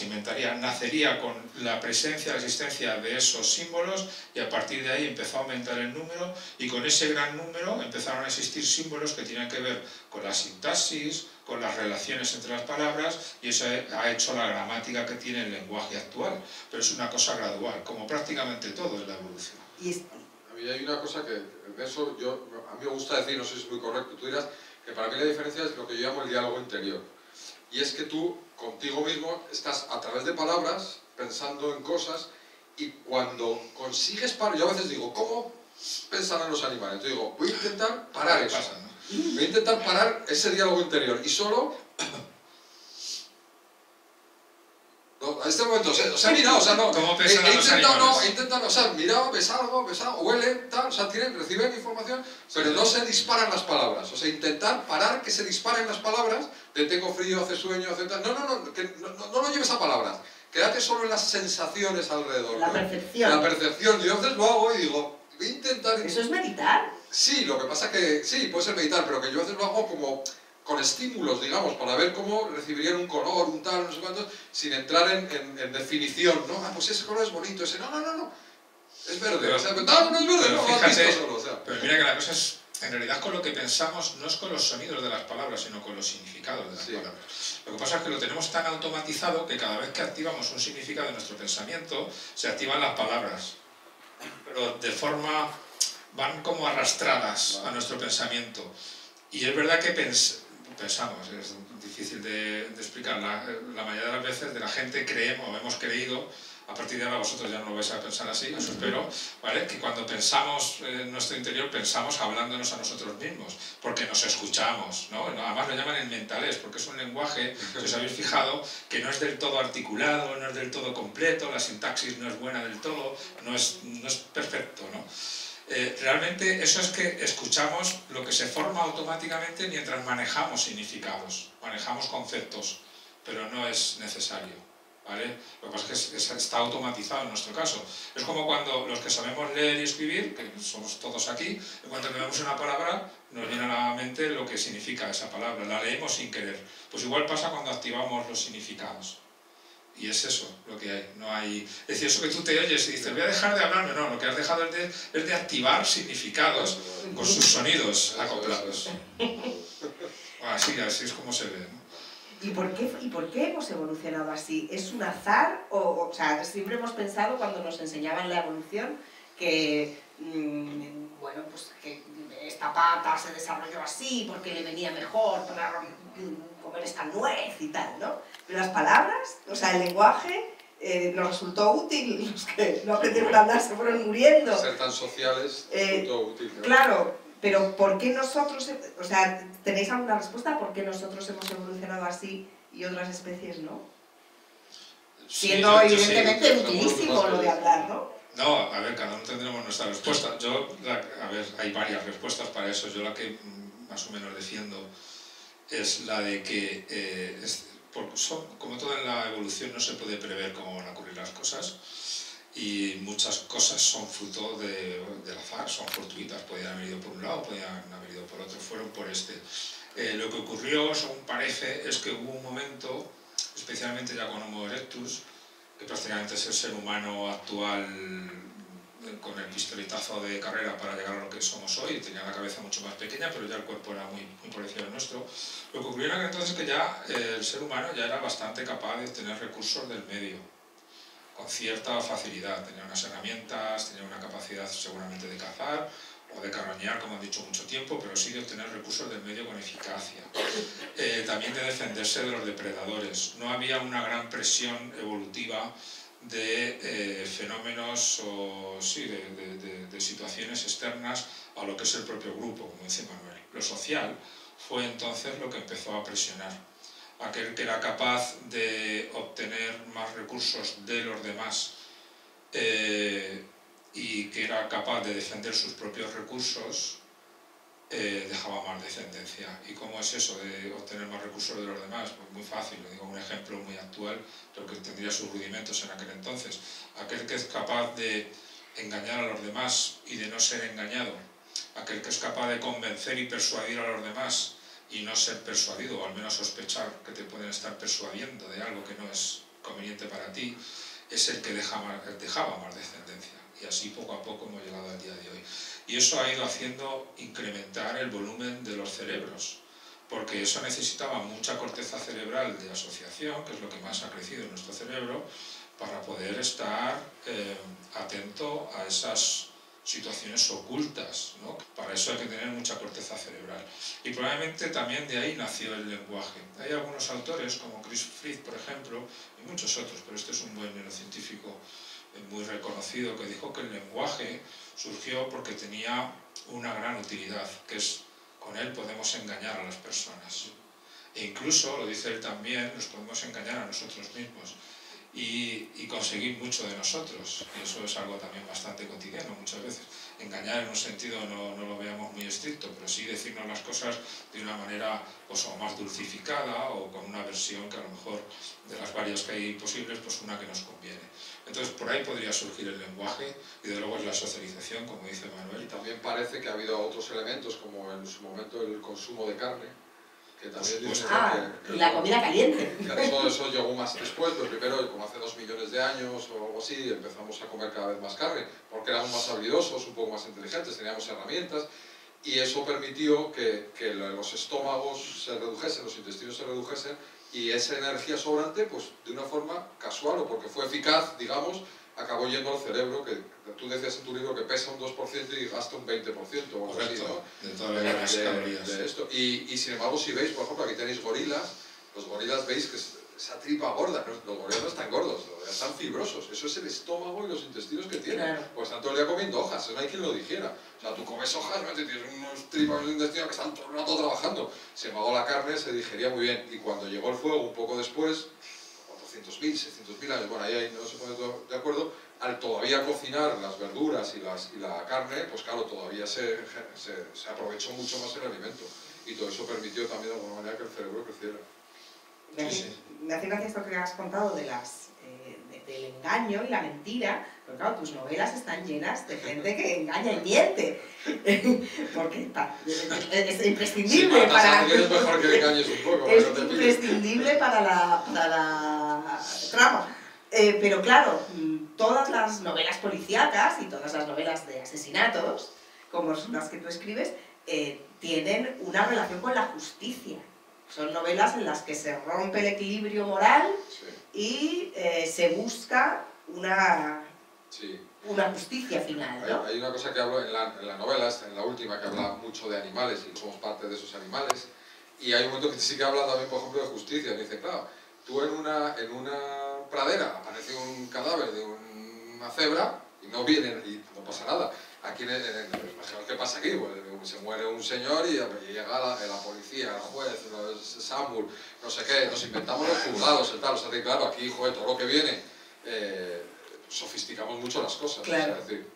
nacería con la presencia, la existencia de esos símbolos y a partir de ahí empezó a aumentar el número y con ese gran número empezaron a existir símbolos que tienen que ver con la sintaxis, con las relaciones entre las palabras y eso ha hecho la gramática que tiene el lenguaje actual. Pero es una cosa gradual, como prácticamente todo en la evolución. A mí hay una cosa que en eso a mí me gusta decir, no sé si es muy correcto, tú dirás que para mí la diferencia es lo que yo llamo el diálogo interior. Y es que tú, contigo mismo, estás a través de palabras pensando en cosas y cuando consigues parar, yo a veces digo, ¿cómo pensarán los animales? Yo digo, voy a intentar parar eso. Voy a intentar parar ese diálogo interior y solo... No, a este momento, o sea, mirado, o sea, no... ¿Cómo pensan los animales? He intentado, o sea, mirado, ves algo, huelen, tal, o sea, reciben información, pero no se disparan las palabras. O sea, intentar parar que se disparen las palabras de tengo frío, hace sueño, hace tal... No lo lleves a palabras. Quédate solo en las sensaciones alrededor. La percepción. La percepción. Yo a veces lo hago y digo, voy a intentar... ¿Eso es meditar? Sí, lo que pasa que... Sí, puede ser meditar, pero que yo a veces lo hago como... con estímulos, digamos, para ver cómo recibirían un color, un tal, no sé cuántos, sin entrar en definición, ¿no? Ah, pues ese color es bonito, ese... No. Es verde, Pero, o sea, no es verde, no, fíjate, has visto solo, o sea. Pero mira que la cosa es en realidad con lo que pensamos no es con los sonidos de las palabras, sino con los significados de las palabras. Lo que pasa es que lo tenemos tan automatizado que cada vez que activamos un significado de nuestro pensamiento, se activan las palabras. Pero de forma, van como arrastradas a nuestro pensamiento. Y es verdad que pensamos, es difícil de explicar, la mayoría de las veces de la gente creemos o hemos creído, a partir de ahora vosotros ya no lo vais a pensar así, eso espero, ¿vale? Que cuando pensamos en nuestro interior, pensamos hablándonos a nosotros mismos, porque nos escuchamos, ¿no? Además lo llaman el mentalés, porque es un lenguaje, si os habéis fijado, que no es del todo articulado, no es del todo completo, la sintaxis no es buena del todo, no es perfecto, ¿no? Realmente eso es que escuchamos lo que se forma automáticamente mientras manejamos significados, manejamos conceptos, pero no es necesario, ¿vale? Lo que pasa es que está automatizado en nuestro caso. Es como cuando los que sabemos leer y escribir, que somos todos aquí, en cuanto vemos una palabra nos viene a la mente lo que significa esa palabra, la leemos sin querer. Pues igual pasa cuando activamos los significados. Y es eso lo que hay, no hay... Es decir, eso que tú te oyes y dices, voy a dejar de hablarme, no, lo que has dejado es de activar significados con sus sonidos acoplados. Así es como se ve, ¿no? ¿Y por qué hemos evolucionado así? ¿Es un azar? O sea, siempre hemos pensado cuando nos enseñaban la evolución que, bueno, pues que esta pata se desarrolló así porque le venía mejor para comer esta nuez y tal, ¿no? Pero las palabras, o sea, el lenguaje nos resultó útil, los que no aprendieron a hablar se fueron muriendo. Ser tan sociales resultó útil, ¿no? Claro, pero ¿por qué nosotros, o sea, tenéis alguna respuesta por qué nosotros hemos evolucionado así y otras especies no? Siendo evidentemente utilísimo lo de hablar, ¿no? No, a ver, cada uno tendremos nuestra respuesta. A ver, hay varias respuestas para eso. Yo la que más o menos defiendo es la de que, como todo en la evolución, no se puede prever cómo van a ocurrir las cosas y muchas cosas son fruto del azar, son fortuitas. Podían haber ido por un lado, podían haber ido por otro, fueron por este. Lo que ocurrió, según parece, es que hubo un momento, especialmente ya con Homo erectus, que prácticamente es el ser humano actual con el pistoletazo de carrera para llegar a lo que somos hoy, tenía la cabeza mucho más pequeña, pero ya el cuerpo era muy parecido al nuestro. Lo que ocurrió en aquel entonces es que ya el ser humano ya era bastante capaz de obtener recursos del medio, con cierta facilidad. Tenía unas herramientas, tenía una capacidad seguramente de cazar o de carroñar, como han dicho, mucho tiempo, pero sí de obtener recursos del medio con eficacia. También de defenderse de los depredadores. No había una gran presión evolutiva de fenómenos o sí, de situaciones externas a lo que es el propio grupo, como dice Manuel. Lo social fue entonces lo que empezó a presionar. Aquel que era capaz de obtener más recursos de los demás y que era capaz de defender sus propios recursos, dejaba más descendencia. ¿Y cómo es eso de obtener más recursos de los demás? Pues muy fácil, lo digo un ejemplo muy actual, pero que tendría sus rudimentos en aquel entonces. Aquel que es capaz de engañar a los demás y de no ser engañado, aquel que es capaz de convencer y persuadir a los demás y no ser persuadido, o al menos sospechar que te pueden estar persuadiendo de algo que no es conveniente para ti, es el que dejaba más descendencia. Y así poco a poco hemos llegado al día de hoy. Y eso ha ido haciendo incrementar el volumen de los cerebros, porque eso necesitaba mucha corteza cerebral de asociación, que es lo que más ha crecido en nuestro cerebro, para poder estar atento a esas situaciones ocultas, ¿no? Para eso hay que tener mucha corteza cerebral. Y probablemente también de ahí nació el lenguaje. Hay algunos autores, como Chris Fried, por ejemplo, y muchos otros, pero este es un buen neurocientífico muy reconocido, que dijo que el lenguaje surgió porque tenía una gran utilidad, que es con él podemos engañar a las personas. E incluso, lo dice él también, nos podemos engañar a nosotros mismos y conseguir mucho de nosotros. Y eso es algo también bastante cotidiano muchas veces. Engañar en un sentido no lo veamos muy estricto, pero sí decirnos las cosas de una manera pues, o más dulcificada o con una versión que a lo mejor de las varias que hay posibles, pues una que nos conviene. Entonces por ahí podría surgir el lenguaje y de luego es la socialización, como dice Manuel. Y también parece que ha habido otros elementos, como en su momento el consumo de carne, que también dicen y la comida caliente. Eso llegó más después, pero primero, como hace 2 millones de años o algo así, empezamos a comer cada vez más carne, porque éramos más habilidosos, un poco más inteligentes, teníamos herramientas, y eso permitió que los estómagos se redujesen, los intestinos se redujesen, y esa energía sobrante, pues de una forma casual o porque fue eficaz, digamos, acabó yendo al cerebro, que tú decías en tu libro que pesa un 2% y gasta un 20% o algo así, ¿no? De todas las calorías. De esto. Y sin embargo, si veis, por ejemplo, aquí tenéis gorilas, los gorilas veis que esa tripa gorda, ¿no? Los gorilas no están gordos, los gorilas están fibrosos, eso es el estómago y los intestinos que tienen, claro. pues están todo el día comiendo hojas, no hay quien lo dijera. O sea, tú comes hojas, ¿no? Tienes unos tripas de intestino que están todo el rato trabajando. Sin embargo, la carne se digería muy bien, y cuando llegó el fuego, un poco después, 400.000, 600.000 años, bueno, ahí no se pone todo de acuerdo, al todavía cocinar las verduras y la carne, pues claro, todavía se aprovechó mucho más el alimento, y todo eso permitió también de alguna manera que el cerebro creciera. Me hace gracia esto que has contado de del engaño y la mentira, pero claro, tus novelas están llenas de gente que engaña y miente, porque es imprescindible sí, para... Es mejor que engañes un poco. Es imprescindible para la trama. Pero claro, todas las novelas policíacas y todas las novelas de asesinatos, como son las que tú escribes, tienen una relación con la justicia. Son novelas en las que se rompe el equilibrio moral, sí, y se busca una justicia final, ¿no? Hay una cosa que hablo en la novela, en la última, que habla mucho de animales, y somos parte de esos animales, y hay un momento que sí que habla también, por ejemplo, de justicia. Me dice, claro, tú en una pradera aparece un cadáver de una cebra y no vienen y no pasa nada. Aquí, ¿qué pasa aquí? Pues se muere un señor y llega la policía, el juez, el SAMUR, no sé qué, nos inventamos los juzgados y tal. O sea, que claro, aquí, joder, todo lo que viene, sofisticamos mucho las cosas. Claro. O sea, es decir,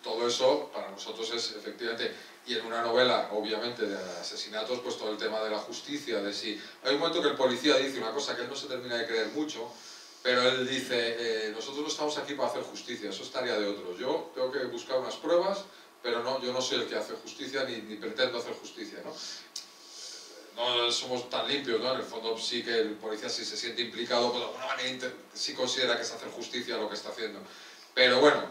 todo eso para nosotros es efectivamente, y en una novela, obviamente, de asesinatos, pues todo el tema de la justicia, de si... Hay un momento que el policía dice una cosa que él no se termina de creer mucho, pero él dice, nosotros no estamos aquí para hacer justicia, eso es tarea de otros. Yo tengo que buscar unas pruebas, pero no, yo no soy el que hace justicia ni pretendo hacer justicia, ¿no? No somos tan limpios, ¿no? En el fondo sí que el policía, si se siente implicado, pues de alguna manera sí considera que es hacer justicia lo que está haciendo. Pero bueno,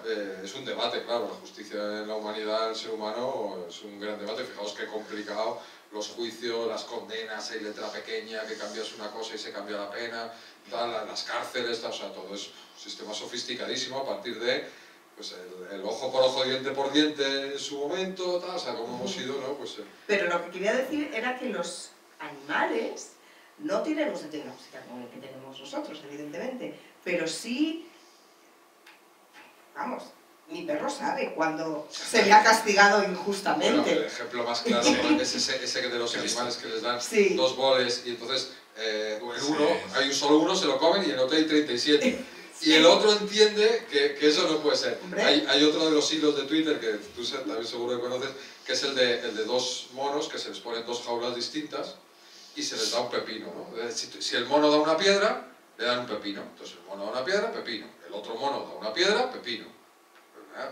es un debate, claro, la justicia en la humanidad, el ser humano, es un gran debate. Fijaos qué complicado, los juicios, las condenas, hay letra pequeña, que cambias una cosa y se cambia la pena, tal, las cárceles, tal, o sea, todo es un sistema sofisticadísimo a partir de pues, el ojo por ojo, diente por diente en su momento, tal, o sea, como hemos ido, ¿no? Pues, Pero lo que quería decir era que los animales no tienen un sentido de la justicia como el que tenemos nosotros, evidentemente, pero sí... Vamos, mi perro sabe cuando se le ha castigado injustamente. Bueno, el ejemplo más claro es ese de los animales que les dan dos boles y entonces en uno, hay solo uno, se lo comen y en otro hay 37. Y el otro entiende que eso no puede ser. Hay otro de los hilos de Twitter que tú también seguro que conoces, que es el de dos monos que se les ponen dos jaulas distintas y se les da un pepino, ¿no? Si el mono da una piedra, le dan un pepino. Entonces el mono da una piedra, pepino. El otro mono da una piedra, pepino.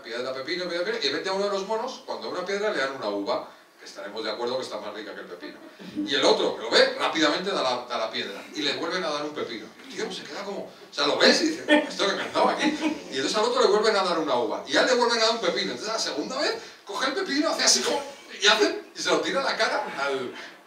Piedra, pepino, piedra, pepino. Y vete a uno de los monos, cuando da una piedra le dan una uva, que estaremos de acuerdo que está más rica que el pepino. Y el otro, que lo ve, rápidamente da la piedra. Y le vuelven a dar un pepino. Y el tío se queda como... O sea, lo ves y dice, esto que me han dado aquí. Y entonces al otro le vuelven a dar una uva. Y a él le vuelven a dar un pepino. Entonces la segunda vez, coge el pepino, hace así como... Y se lo tira a la cara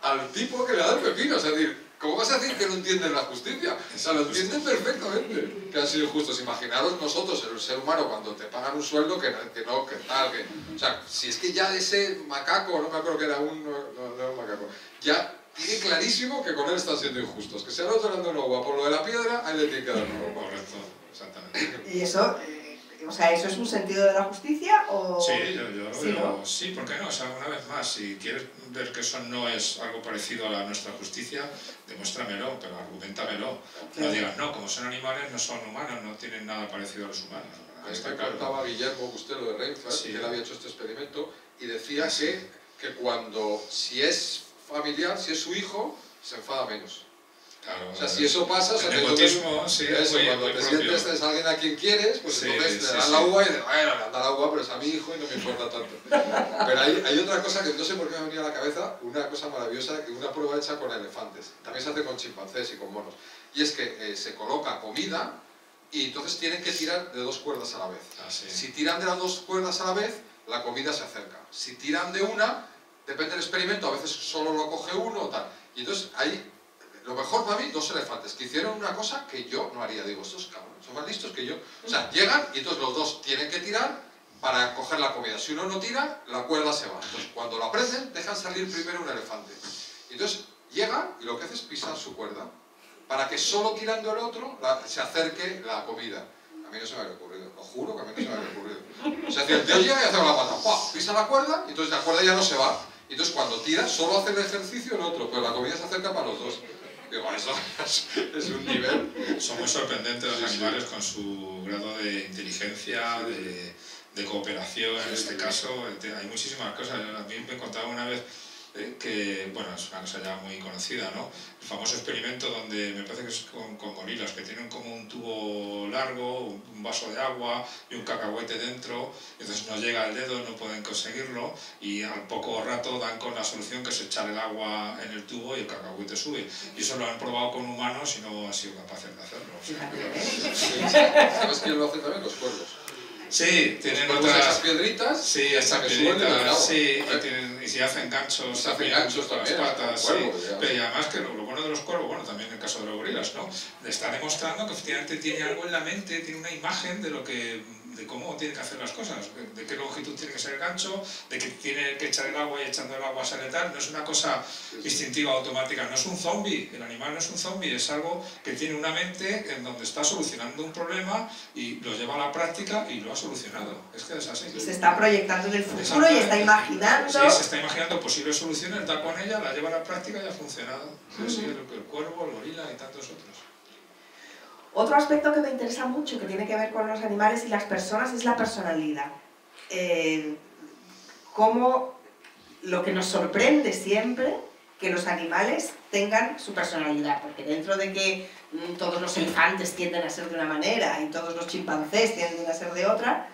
al tipo que le da el pepino. O sea, es decir, ¿cómo vas a decir que no entienden la justicia? O sea, lo entienden perfectamente, que han sido justos. Imaginaros nosotros, el ser humano, cuando te pagan un sueldo que no, que tal, que... O sea, si es que ya ese macaco, no me acuerdo que era no era un macaco, ya tiene clarísimo que con él están siendo injustos. Que se han otro dando una uva por lo de la piedra, a él le tiene que dar una uva. Correcto, exactamente. Y eso... O sea, ¿eso es un sentido de la justicia o...? Sí, yo lo ¿Sí, veo, no? sí, ¿por qué no? O sea, una vez más, si quieres ver que eso no es algo parecido a nuestra justicia, demuéstramelo, pero argumentamelo. No digas, no, como son animales, no son humanos, no tienen nada parecido a los humanos. A mí me contaba Guillermo Bustelo de Reinfeldt, que él había hecho este experimento, y decía que cuando, si es familiar, si es su hijo, se enfada menos. Claro, o sea, si eso pasa, o sea, nepotismo, sí, eso, cuando te sientes es alguien a quien quieres, pues entonces te dan la uva y dices, bueno, le dan la uva, pero es a mi hijo y no me importa tanto. Pero hay otra cosa que no sé por qué me ha venido a la cabeza, una cosa maravillosa, una prueba hecha con elefantes. También se hace con chimpancés y con monos. Y es que se coloca comida y entonces tienen que tirar de dos cuerdas a la vez. Si tiran de las dos cuerdas a la vez, la comida se acerca. Si tiran de una, depende del experimento, a veces solo lo coge uno o tal. Y entonces ahí, lo mejor para mí, 2 elefantes que hicieron una cosa que yo no haría. Digo, estos cabrones son más listos que yo. O sea, llegan y entonces los 2 tienen que tirar para coger la comida. Si uno no tira, la cuerda se va. Entonces, cuando lo aprenden, dejan salir primero un elefante. Entonces, llegan y lo que hace es pisar su cuerda, para que solo tirando el otro se acerque la comida. A mí no se me había ocurrido, lo juro que a mí no se me había ocurrido. O sea, el tío llega y hace la pata, ¡pah! Pisa la cuerda, y entonces la cuerda ya no se va. Y entonces cuando tira, solo hace el ejercicio el otro, pero la comida se acerca para los 2. Digo, eso es un nivel. Son muy sorprendentes los animales con su grado de inteligencia, de cooperación, en este caso. Hay muchísimas cosas. A mí me contaba una vez que, bueno, es una cosa ya muy conocida, ¿no? El famoso experimento donde, me parece que es con gorilas, que tienen como un tubo largo, un vaso de agua y un cacahuete dentro, entonces no llega el dedo, no pueden conseguirlo, y al poco rato dan con la solución que es echar el agua en el tubo y el cacahuete sube. Y eso lo han probado con humanos y no han sido capaces de hacerlo. O sea, ¿Sabes quién lo hace también? Los cuervos. Sí, tienen otras piedritas. Sí, esas piedritas, sí, y si hacen ganchos, se hacen ganchos con las también, patas, cuervo, sí. Pero y además que lo bueno de los cuervos, bueno, también en el caso de los gorilas, ¿no? Le está demostrando que efectivamente tiene algo en la mente, tiene una imagen de cómo tiene que hacer las cosas, de qué longitud tiene que ser el gancho, de que tiene que echar el agua y echando el agua sale tal. No es una cosa instintiva automática, no es un zombie, el animal no es un zombie, es algo que tiene una mente en donde está solucionando un problema y lo lleva a la práctica y lo ha solucionado. Es que es así. Se está proyectando en el futuro y está imaginando. Sí, se está imaginando posibles soluciones, da con ella, la lleva a la práctica y ha funcionado. Sí, el cuervo, el gorila y tantos otros. Otro aspecto que me interesa mucho, que tiene que ver con los animales y las personas, es la personalidad. Cómo lo que nos sorprende siempre, que los animales tengan su personalidad, porque dentro de que todos los elefantes tienden a ser de una manera y todos los chimpancés tienden a ser de otra,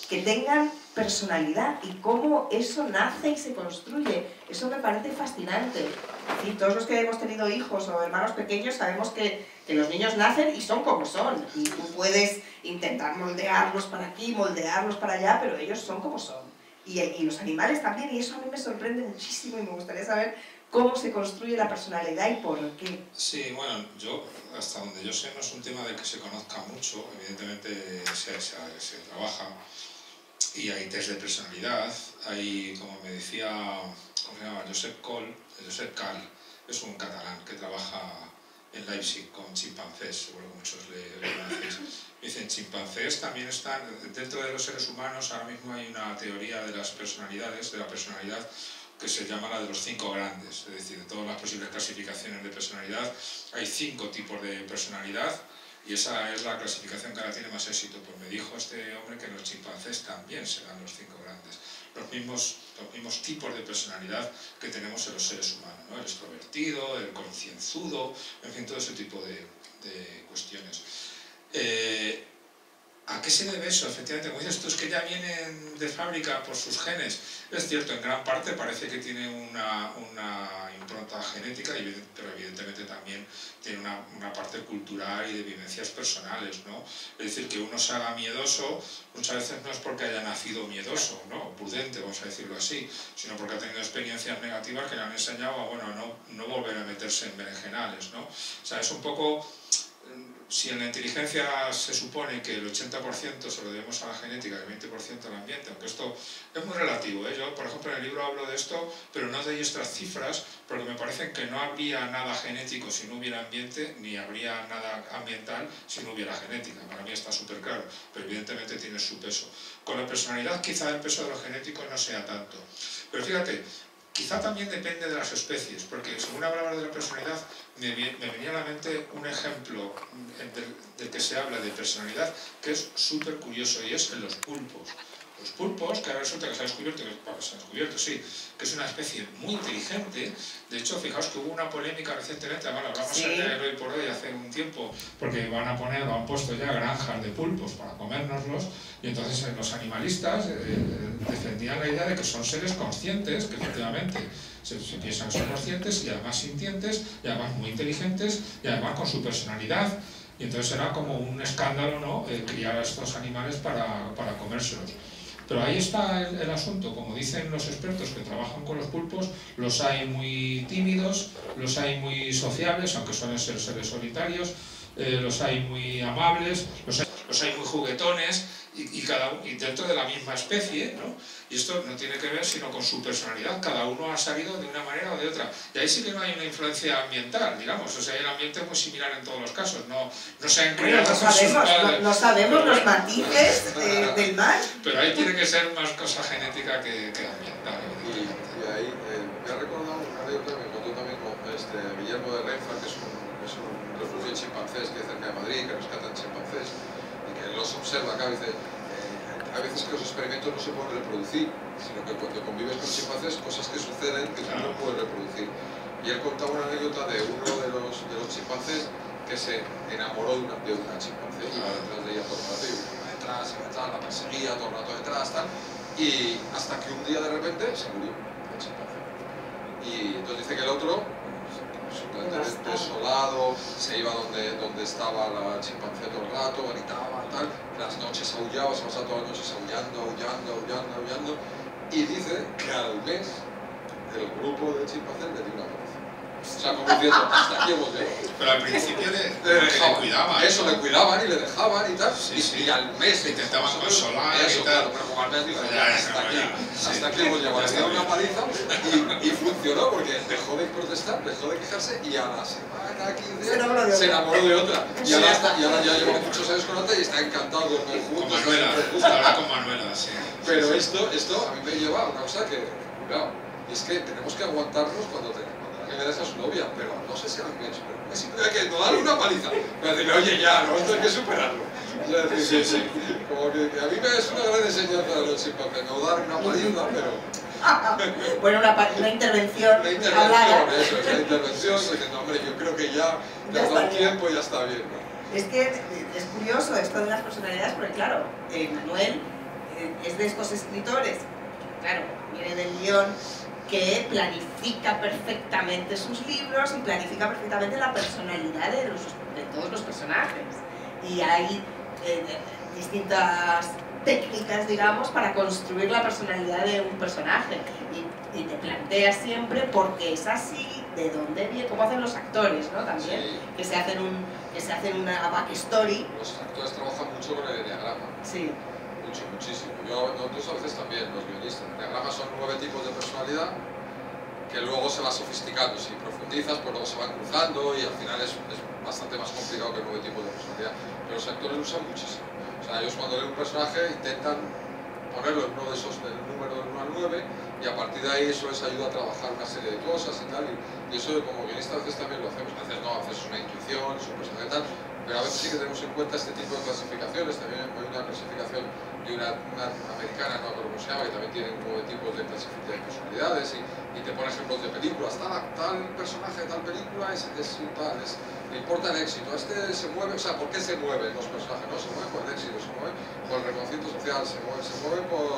que tengan personalidad y cómo eso nace y se construye. Eso me parece fascinante. Y todos los que hemos tenido hijos o hermanos pequeños sabemos que los niños nacen y son como son. Y tú puedes intentar moldearlos para aquí, moldearlos para allá, pero ellos son como son. Y los animales también, y eso a mí me sorprende muchísimo y me gustaría saber cómo se construye la personalidad y por qué. Sí, bueno, yo, hasta donde yo sé, no es un tema del que se conozca mucho, evidentemente se trabaja. Y hay test de personalidad, hay, como me decía, ¿cómo se llama? Josep Cal, es un catalán que trabaja en Leipzig con chimpancés, seguro que muchos le conocéis. Dicen, chimpancés también están, dentro de los seres humanos, ahora mismo hay una teoría de las personalidades, de la personalidad, que se llama la de los 5 grandes, es decir, de todas las posibles clasificaciones de personalidad, hay 5 tipos de personalidad. Y esa es la clasificación que ahora tiene más éxito. Pues me dijo este hombre que los chimpancés también serán los 5 grandes. Los mismos tipos de personalidad que tenemos en los seres humanos, ¿no? El extrovertido, el concienzudo, en fin, todo ese tipo de cuestiones. ¿A qué se debe eso? Efectivamente, como dices tú, es que ya vienen de fábrica por sus genes. Es cierto, en gran parte parece que tiene una impronta genética, pero evidentemente también tiene una parte cultural y de vivencias personales, ¿no? Es decir, que uno se haga miedoso, muchas veces no es porque haya nacido miedoso, ¿no? Prudente, vamos a decirlo así, sino porque ha tenido experiencias negativas que le han enseñado a, bueno, no volver a meterse en berenjenales, ¿no? O sea, es un poco... Si en la inteligencia se supone que el 80% se lo debemos a la genética y el 20% al ambiente, aunque esto es muy relativo, ¿eh? Yo, por ejemplo, en el libro hablo de esto, pero no doy estas cifras porque me parece que no habría nada genético si no hubiera ambiente, ni habría nada ambiental si no hubiera genética. Para mí está súper claro, pero evidentemente tiene su peso. Con la personalidad quizá el peso de lo genético no sea tanto. Pero fíjate, quizá también depende de las especies, porque según hablabas de la personalidad, me venía a la mente un ejemplo del que se habla de personalidad que es súper curioso y es en los pulpos. Los pulpos, que ahora resulta que se ha descubierto, sí, que es una especie muy inteligente. De hecho, fijaos que hubo una polémica recientemente, bueno, hablamos en el Hoy por Hoy hace un tiempo, porque han puesto ya granjas de pulpos para comérnoslos, y entonces los animalistas defendían la idea de que son seres conscientes, que efectivamente se piensan que son conscientes y además sintientes, y además muy inteligentes, y además con su personalidad. Y entonces era como un escándalo, ¿no? Criar a estos animales para comérselos. Pero ahí está el asunto, como dicen los expertos que trabajan con los pulpos, los hay muy tímidos, los hay muy sociables, aunque suelen ser seres solitarios, los hay muy amables, los hay muy juguetones, y dentro de la misma especie, ¿no? Y esto no tiene que ver sino con su personalidad, cada uno ha salido de una manera o de otra. Y ahí sí que no hay una influencia ambiental, digamos, o sea, el ambiente es muy similar en todos los casos, no se han creado... No sabemos los matices del mal. Pero ahí tiene que ser más cosa genética que ambiental. Y ahí me ha recordado una anécdota que me contó también con Guillermo de Renfa, que es un refugio de chimpancés que hay cerca de Madrid, que rescatan chimpancés, y que los observa acá y dice, hay veces que los experimentos no se pueden reproducir, sino que cuando convives con chimpancés, cosas que suceden que tú no puedes reproducir. Y él contaba una anécdota de uno de los chimpancés que se enamoró de una chimpancé, iba detrás de ella todo el rato, iba detrás, la perseguía todo el rato detrás, tal, y hasta que un día de repente se murió el chimpancé. Y entonces dice que el otro, absolutamente desolado, se iba donde estaba la chimpancé todo el rato, gritaba, tal, las noches aullaba, se pasaba todas las noches aullando, y dice que al mes el grupo de chimpancés le dio una paliza. O sea, como diciendo, hasta aquí hemos llegado. Pero al principio le cuidaban. Eso, ¿no? Le cuidaban y le dejaban y tal. Sí, y al mes le intentaban consolar eso, y tal. Claro, pero como al mes dijo, hasta aquí hemos llegado. Le dieron una paliza y funcionó porque dejó de protestar, dejó de quejarse y a la semana, 15 días, se enamoró de otra. Y ahora ya lleva muchos años con otra y está encantado de conjuntos. Con Manuela, ahora con Manuela, sí. Pero esto a mí me lleva a una cosa que, cuidado, y es que tenemos que aguantarnos cuando me deja a su novia, pero no sé si al mes, pero me siempre hay que no darle una paliza. Me decirle, oye, ya, no, esto hay que superarlo. Es decir, sí. Como que a mí me es una gran enseñanza de los chimpancés, no dar una paliza, pero... Bueno, una intervención. Una intervención, eso es, una intervención, diciendo, hombre, yo creo que ya te has dado tiempo y ya está bien, ¿no? Es que es curioso esto de las personalidades, porque claro, Manuel es de estos escritores, claro, viene del guión, que planifica perfectamente sus libros y planifica perfectamente la personalidad de todos los personajes. Y hay distintas técnicas, digamos, para construir la personalidad de un personaje. Y te planteas siempre por qué es así, de dónde viene, cómo hacen los actores, ¿no? También, sí. que se hacen una backstory. Los actores trabajan mucho con el enneagrama. Sí. Muchísimo. Nosotros a veces también, los guionistas. El enneagrama son 9 tipos de personalidad que luego se va sofisticando. Si profundizas, pues luego se van cruzando y al final es bastante más complicado que 9 tipos de personalidad. Pero los actores lo usan muchísimo. O sea, ellos cuando leen un personaje intentan ponerlo en uno de esos, del número del 1 al 9, y a partir de ahí eso les ayuda a trabajar una serie de cosas y tal. Y eso como guionistas a veces también lo hacemos. A veces no, a veces es una intuición, es un personaje tal. Pero a veces sí que tenemos en cuenta este tipo de clasificaciones. También hay una clasificación de una americana, no recuerdo cómo se llama, que también tiene 9 tipos de personalidades y te pone ejemplos de películas. Tal personaje de tal película le importa el éxito. Este se mueve, o sea, ¿por qué se mueven los personajes? No, se mueve por el éxito, se mueve por el reconocimiento social, se mueve por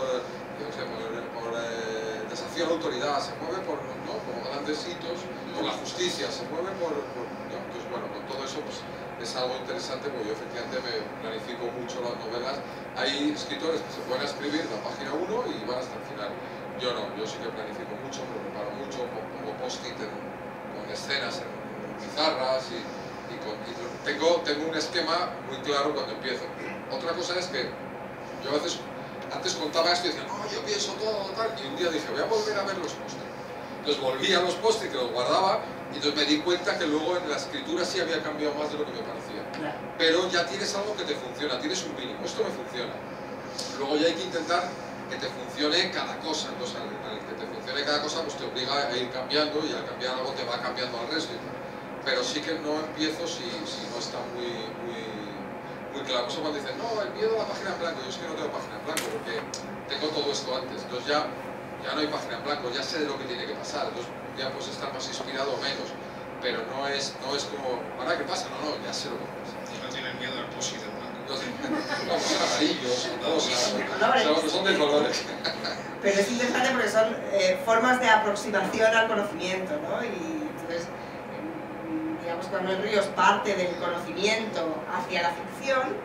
desafío a la autoridad, se mueve por grandes hitos, por la justicia, se mueve por ¿no? Entonces, bueno, con todo eso pues es algo interesante, porque yo efectivamente me planifico mucho las novelas. Hay escritores que se pueden escribir la página 1 y van hasta el final. Yo no, yo sí que planifico mucho, me preparo mucho, pongo post-it con escenas en pizarras y tengo un esquema muy claro cuando empiezo. Otra cosa es que yo a veces, antes contaba esto y decía, no, yo pienso todo tal, y un día dije, voy a volver a ver los post-it. Entonces volví a los post-it que los guardaba, y entonces me di cuenta que luego en la escritura sí había cambiado más de lo que me parecía. Claro. Pero ya tienes algo que te funciona, tienes un mínimo, esto me funciona. Luego ya hay que intentar que te funcione cada cosa, entonces al que te funcione cada cosa pues te obliga a ir cambiando, y al cambiar algo te va cambiando al resto. Pero sí que no empiezo si no está muy claro. Eso cuando dicen, no, empiezo la página en blanco, yo es que no tengo página en blanco porque tengo todo esto antes, entonces ya no hay página en blanco, ya sé de lo que tiene que pasar, entonces ya puedes estar más inspirado o menos, pero no es como, ¿para qué pasa? No, ya sé lo que pasa. Y no tienen miedo al post-it en blanco. No, son amarillos, son de colores. Pero es interesante porque son formas de aproximación al conocimiento, ¿no? Y entonces, digamos, cuando el Ríos parte del conocimiento hacia la ficción,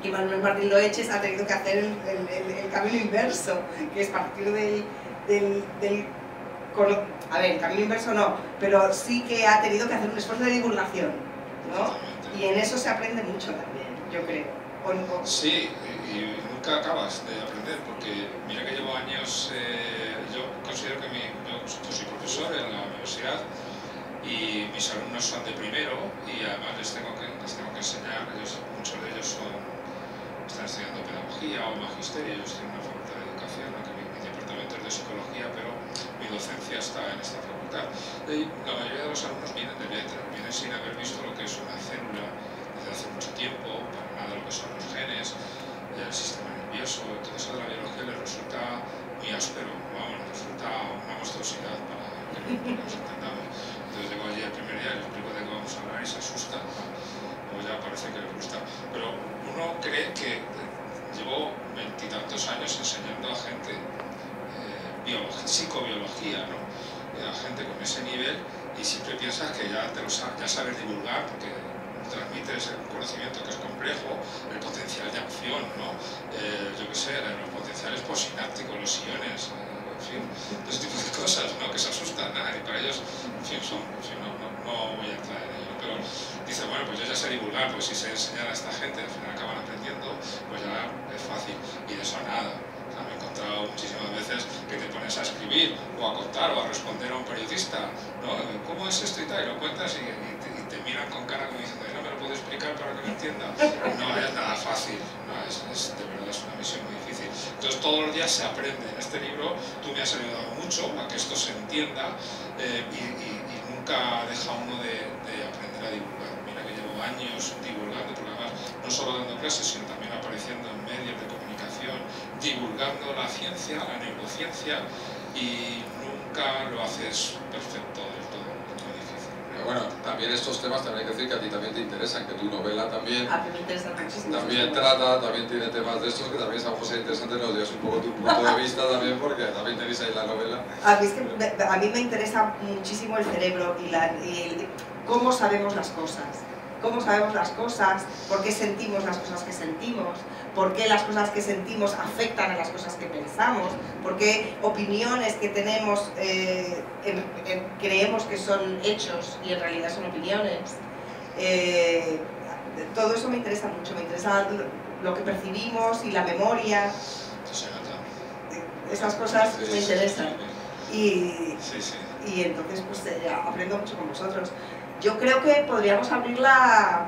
que Manuel Martín Loeches ha tenido que hacer el camino inverso, que es partir a ver, el camino inverso no, pero sí que ha tenido que hacer un esfuerzo de divulgación, ¿no? Y en eso se aprende mucho también, yo creo. Sí, y nunca acabas de aprender, porque mira que llevo años, yo considero que yo soy profesor en la universidad y mis alumnos son de primero y además les tengo que enseñar, muchos de ellos están estudiando pedagogía o magisterio, yo estoy en una facultad de educación, aunque mi departamento es de psicología, pero mi docencia está en esta facultad. Y la mayoría de los alumnos vienen de letras, vienen sin haber visto lo que es una célula desde hace mucho tiempo, para nada lo que son los genes, el sistema nervioso, todo eso de la biología les resulta muy áspero, vamos, les resulta una monstruosidad para que nos entendamos. Entonces llego allí el primer día y les explico de qué vamos a hablar y se asustan, o ya parece que les gusta. Pero uno cree que llevo 20 y tantos años enseñando a gente psicobiología, ¿no? A gente con ese nivel y siempre piensas que ya sabes divulgar porque transmites un conocimiento que es complejo, el potencial de acción, ¿no? Yo qué sé, los potenciales posinápticos, los iones, en fin, ese tipo de cosas, ¿no? Que se asustan, ¿no? Y para ellos, en fin, no voy a entrar en ello, pero dice, bueno, pues yo ya sé divulgar, pues si sé enseñar a esta gente, al final acaban aprendiendo, pues ya es fácil, y de eso nada. Me he encontrado muchísimas veces que te pones a escribir o a contar o a responder a un periodista, ¿no? ¿Cómo es esto y tal? Y lo cuentas y te miran con cara como diciendo, no me lo puedo explicar para que lo entienda. No es nada fácil, no, de verdad es una misión muy difícil. Entonces todos los días se aprende. En este libro tú me has ayudado mucho a que esto se entienda y nunca deja uno de aprender a divulgar. Mira que llevo años divulgando, porque además no solo dando clases, sino también apareciendo en medios de comunicación, divulgando la ciencia, la neurociencia, y nunca lo haces perfecto del todo, es muy difícil. Pero bueno, también estos temas también hay que decir que a ti también te interesan, que tu novela también, me interesa muchísimo. También trata, también tiene temas de estos que también a lo mejor sería interesante nos digas un poco tu punto de vista también, porque también tenéis ahí la novela. A mí me interesa muchísimo el cerebro y cómo sabemos las cosas. Cómo sabemos las cosas, por qué sentimos las cosas que sentimos, por qué las cosas que sentimos afectan a las cosas que pensamos, por qué opiniones que tenemos creemos que son hechos y en realidad son opiniones. Todo eso me interesa mucho, me interesa lo que percibimos y la memoria. Esas cosas me interesan. Y entonces pues aprendo mucho con vosotros. Yo creo que podríamos abrir la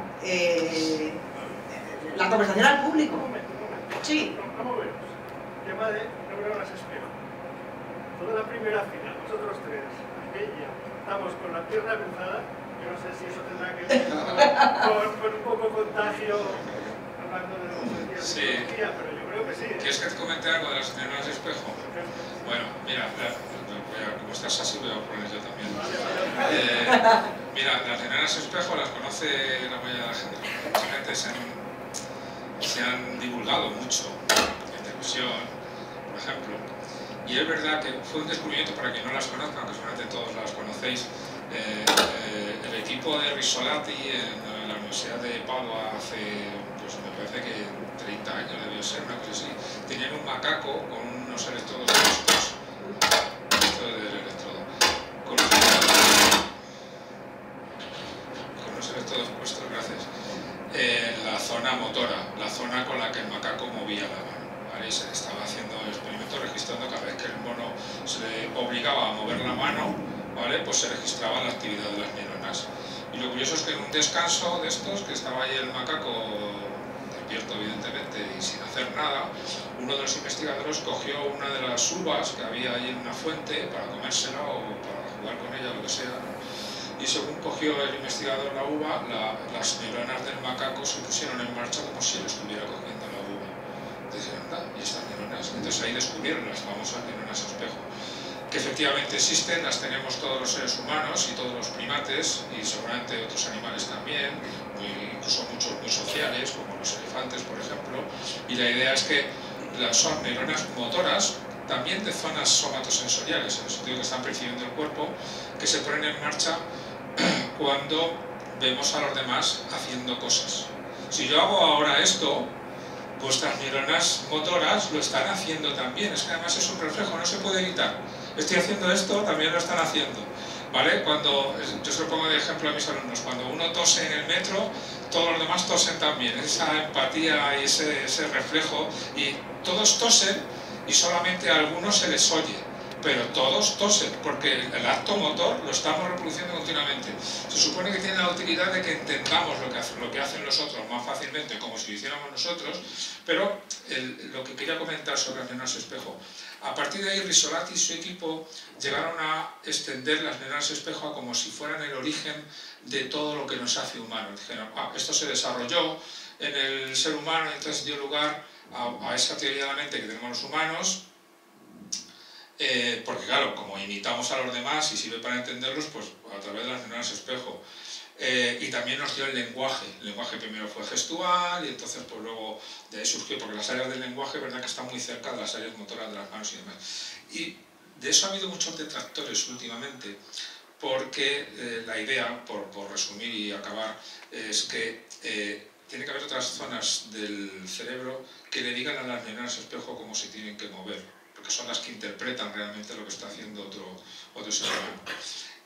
conversación al público. Un momento. Sí. Vamos a ver. Tema de neuronas espejo. Toda la primera fila, nosotros tres, aquella, estamos con la pierna cruzada. Yo no sé si eso tendrá que ver con un poco contagio, hablando de neurociencia, pero yo creo que sí. ¿Quieres que te comente algo de las neuronas espejo? Bueno, mira, como estás así voy a poner yo también. Mira, las neuronas espejo las conoce la mayoría de la gente. Realmente se han divulgado mucho en televisión, por ejemplo. Y es verdad que fue un descubrimiento, para quien no las conozca, aunque seguramente todos las conocéis, el equipo de Risolati en la Universidad de Padua hace, pues me parece que 30 años debió ser, una cosa así, tenían un macaco con unos electrodos puestos. Esto es del electrodo. Con unos electrodos puestos, gracias. En la zona motora, la zona con la que el macaco movía la mano. ¿Vale? Y se estaba haciendo el experimento registrando cada vez que el mono se le obligaba a mover la mano, ¿vale? Pues se registraba la actividad de las neuronas. Y lo curioso es que en un descanso de estos, que estaba ahí el macaco despierto evidentemente y sin hacer nada, uno de los investigadores cogió una de las uvas que había ahí en una fuente para comérsela o para jugar con ella, lo que sea, ¿no? Y según cogió el investigador la uva, las neuronas del macaco se pusieron en marcha como si él estuviera cogiendo la uva. Entonces, anda, ¿y estas neuronas? Entonces ahí descubrieron las famosas neuronas espejo, que efectivamente existen, las tenemos todos los seres humanos y todos los primates, y seguramente otros animales también, incluso muchos muy sociales, como los elefantes, por ejemplo, y la idea es que son neuronas motoras, también de zonas somatosensoriales, en el sentido que están percibiendo el cuerpo, que se ponen en marcha cuando vemos a los demás haciendo cosas. Si yo hago ahora esto, vuestras neuronas motoras lo están haciendo también. Es que además es un reflejo, no se puede evitar. Estoy haciendo esto, también lo están haciendo. ¿Vale? Yo se lo pongo de ejemplo a mis alumnos, cuando uno tose en el metro, todos los demás tosen también. Esa empatía y ese reflejo, y todos tosen y solamente a algunos se les oye. Pero todos tosen, porque el acto motor lo estamos reproduciendo continuamente. Se supone que tiene la utilidad de que entendamos lo que hacen los otros más fácilmente, como si lo hiciéramos nosotros, pero lo que quería comentar sobre las neuronas espejo. A partir de ahí, Risolati y su equipo llegaron a extender las neuronas espejo como si fueran el origen de todo lo que nos hace humanos. Dijeron, esto se desarrolló en el ser humano, entonces dio lugar a esa teoría de la mente que tenemos los humanos, porque claro, como imitamos a los demás y sirve para entenderlos, pues a través de las neuronas espejo. Y también nos dio el lenguaje. El lenguaje primero fue gestual y entonces pues luego de ahí surgió, porque las áreas del lenguaje, verdad que están muy cerca de las áreas motoras de las manos y demás. Y de eso ha habido muchos detractores últimamente, porque la idea, por resumir y acabar, es que tiene que haber otras zonas del cerebro que le digan a las neuronas espejo cómo se tienen que mover, porque son las que interpretan realmente lo que está haciendo otro ser humano.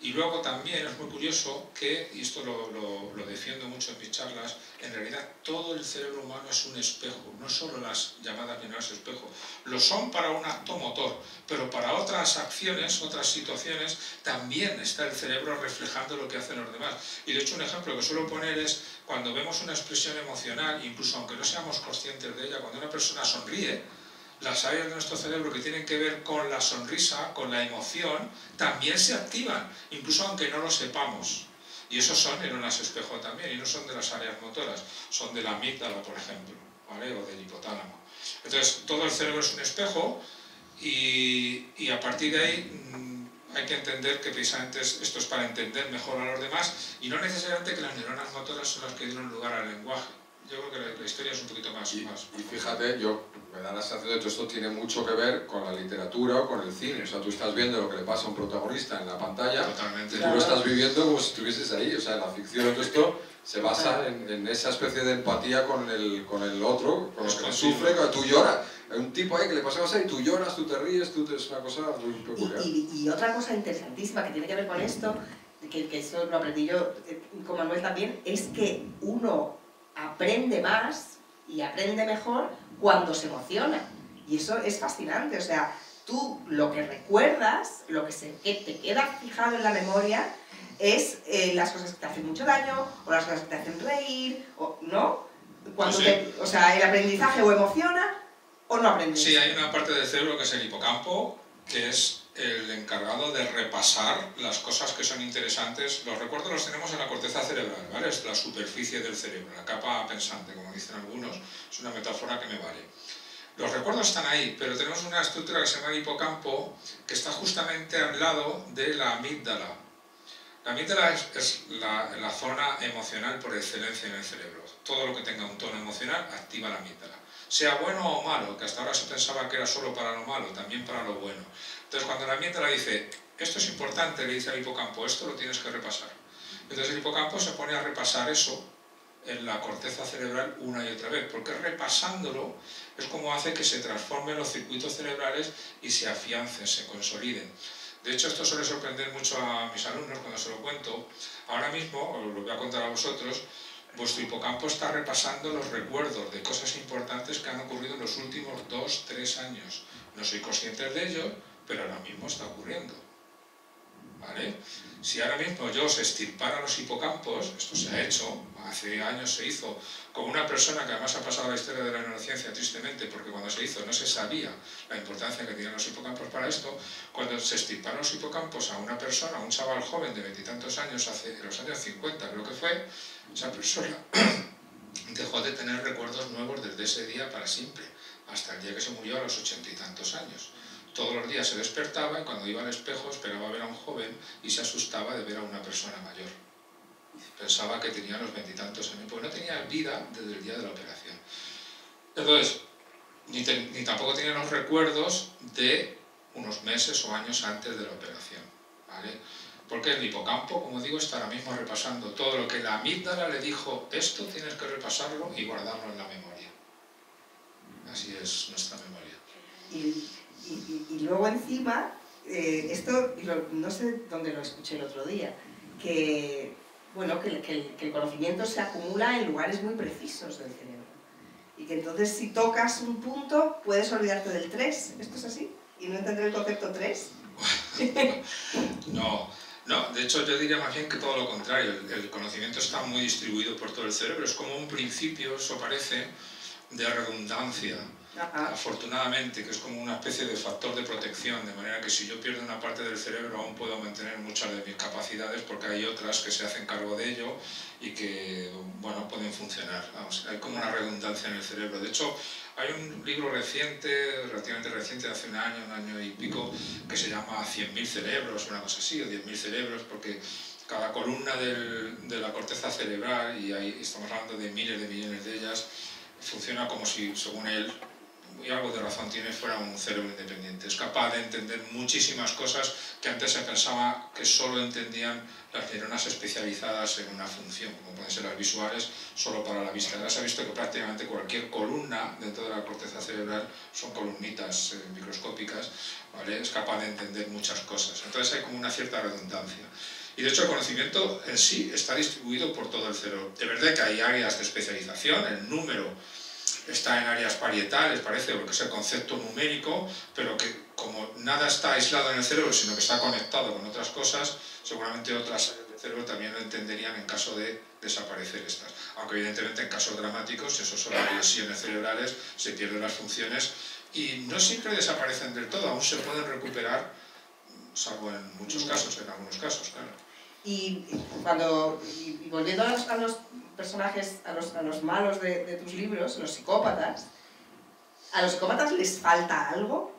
Y luego también es muy curioso que, y esto lo defiendo mucho en mis charlas, en realidad todo el cerebro humano es un espejo, no solo las llamadas neuronas espejo. Lo son para un acto motor, pero para otras acciones, otras situaciones, también está el cerebro reflejando lo que hacen los demás. Y de hecho un ejemplo que suelo poner es cuando vemos una expresión emocional, incluso aunque no seamos conscientes de ella, cuando una persona sonríe, las áreas de nuestro cerebro que tienen que ver con la sonrisa, con la emoción, también se activan, incluso aunque no lo sepamos. Y esos son neuronas espejo también, y no son de las áreas motoras, son de la amígdala, por ejemplo, ¿vale? O del hipotálamo. Entonces, todo el cerebro es un espejo, y a partir de ahí hay que entender que precisamente esto es para entender mejor a los demás, y no necesariamente que las neuronas motoras son las que dieron lugar al lenguaje. Yo creo que la historia es un poquito más. Y fíjate, me da la sensación de que esto tiene mucho que ver con la literatura o con el cine. O sea, tú estás viendo lo que le pasa a un protagonista en la pantalla. Totalmente. Y tú lo estás viviendo como si estuvieses ahí. O sea, la ficción de todo esto se basa en esa especie de empatía con el otro, con lo que sufre, que tú lloras. Hay un tipo ahí que le pasa cosas y tú lloras, tú te ríes, es una cosa muy peculiar. Y otra cosa interesantísima que tiene que ver con esto, que eso lo aprendí yo con Manuel también, es que uno aprende más y aprende mejor cuando se emociona. Y eso es fascinante. O sea, tú lo que recuerdas, lo que te queda fijado en la memoria, es las cosas que te hacen mucho daño, o las cosas que te hacen reír, ¿no? Cuando sí. o sea, el aprendizaje o emociona o no aprendes. Sí, hay una parte del cerebro que es el hipocampo, que es el encargado de repasar las cosas que son interesantes. Los recuerdos los tenemos en la corteza cerebral, ¿vale? Es la superficie del cerebro, la capa pensante, como dicen algunos. Es una metáfora que me vale. Los recuerdos están ahí, pero tenemos una estructura que se llama el hipocampo, que está justamente al lado de la amígdala. La amígdala es la zona emocional por excelencia en el cerebro. Todo lo que tenga un tono emocional activa la amígdala. Sea bueno o malo, que hasta ahora se pensaba que era solo para lo malo, también para lo bueno. Entonces cuando la amígdala dice, esto es importante, le dice al hipocampo, esto lo tienes que repasar. Entonces el hipocampo se pone a repasar eso en la corteza cerebral una y otra vez, porque repasándolo es como hace que se transformen los circuitos cerebrales y se afiancen, se consoliden. De hecho, esto suele sorprender mucho a mis alumnos cuando se lo cuento. Ahora mismo, os lo voy a contar a vosotros, vuestro hipocampo está repasando los recuerdos de cosas importantes que han ocurrido en los últimos 2-3 años. No soy consciente de ello, pero ahora mismo está ocurriendo. ¿Vale? Si ahora mismo yo os extirpara los hipocampos, esto se ha hecho, hace años se hizo, con una persona que además ha pasado la historia de la neurociencia tristemente, porque cuando se hizo no se sabía la importancia que tenían los hipocampos para esto. Cuando se extirparon los hipocampos a una persona, a un chaval joven de 20 y tantos años, en los años 50 creo que fue, esa persona dejó de tener recuerdos nuevos desde ese día para siempre, hasta el día que se murió a los 80 y tantos años. Todos los días se despertaba y cuando iba al espejo esperaba ver a un joven y se asustaba de ver a una persona mayor. Pensaba que tenía los 20 y tantos años, porque no tenía vida desde el día de la operación. Entonces, ni tampoco tenía los recuerdos de unos meses o años antes de la operación, ¿vale? Porque el hipocampo, como digo, está ahora mismo repasando todo lo que la amígdala le dijo, esto tienes que repasarlo y guardarlo en la memoria. Así es nuestra memoria. Y luego encima, esto no sé dónde lo escuché el otro día, que, bueno, que el conocimiento se acumula en lugares muy precisos del cerebro. Y que entonces si tocas un punto puedes olvidarte del 3. ¿Esto es así? ¿Y no entender el concepto 3? No, de hecho yo diría más bien que todo lo contrario. El conocimiento está muy distribuido por todo el cerebro. Es como un principio, eso parece, de redundancia. Afortunadamente, que es como una especie de factor de protección, de manera que si yo pierdo una parte del cerebro aún puedo mantener muchas de mis capacidades porque hay otras que se hacen cargo de ello y que, bueno, pueden funcionar. Vamos, hay como una redundancia en el cerebro. De hecho, hay un libro reciente, relativamente reciente, de hace un año y pico, que se llama 100.000 cerebros, una cosa así, o 10.000 cerebros, porque cada columna de la corteza cerebral, y ahí estamos hablando de miles de millones de ellas, funciona como si, según él, y algo de razón tiene, fuera un cerebro independiente. Es capaz de entender muchísimas cosas que antes se pensaba que solo entendían las neuronas especializadas en una función, como pueden ser las visuales, solo para la vista. Ahora se ha visto que prácticamente cualquier columna dentro de la corteza cerebral son columnitas microscópicas, ¿vale? Es capaz de entender muchas cosas. Entonces hay como una cierta redundancia. Y de hecho el conocimiento en sí está distribuido por todo el cerebro. De verdad que hay áreas de especialización, el número está en áreas parietales, parece, porque es el concepto numérico, pero que como nada está aislado en el cerebro, sino que está conectado con otras cosas, seguramente otras áreas del cerebro también lo entenderían en caso de desaparecer estas. Aunque evidentemente en casos dramáticos, si esos son las lesiones cerebrales, se pierden las funciones y no siempre desaparecen del todo, aún se pueden recuperar, salvo en muchos casos, en algunos casos, claro. Y volviendo a los personajes, a los malos de tus libros, los psicópatas, ¿a los psicópatas les falta algo?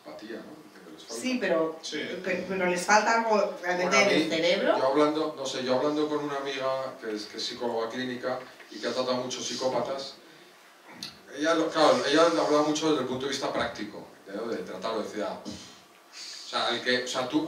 Empatía, ¿no? Les falta. Sí, pero les falta algo realmente Bueno, en el cerebro. Yo hablando con una amiga que es psicóloga clínica y que ha tratado muchos psicópatas, ella hablaba mucho desde el punto de vista práctico, de tratarlo, decía... tú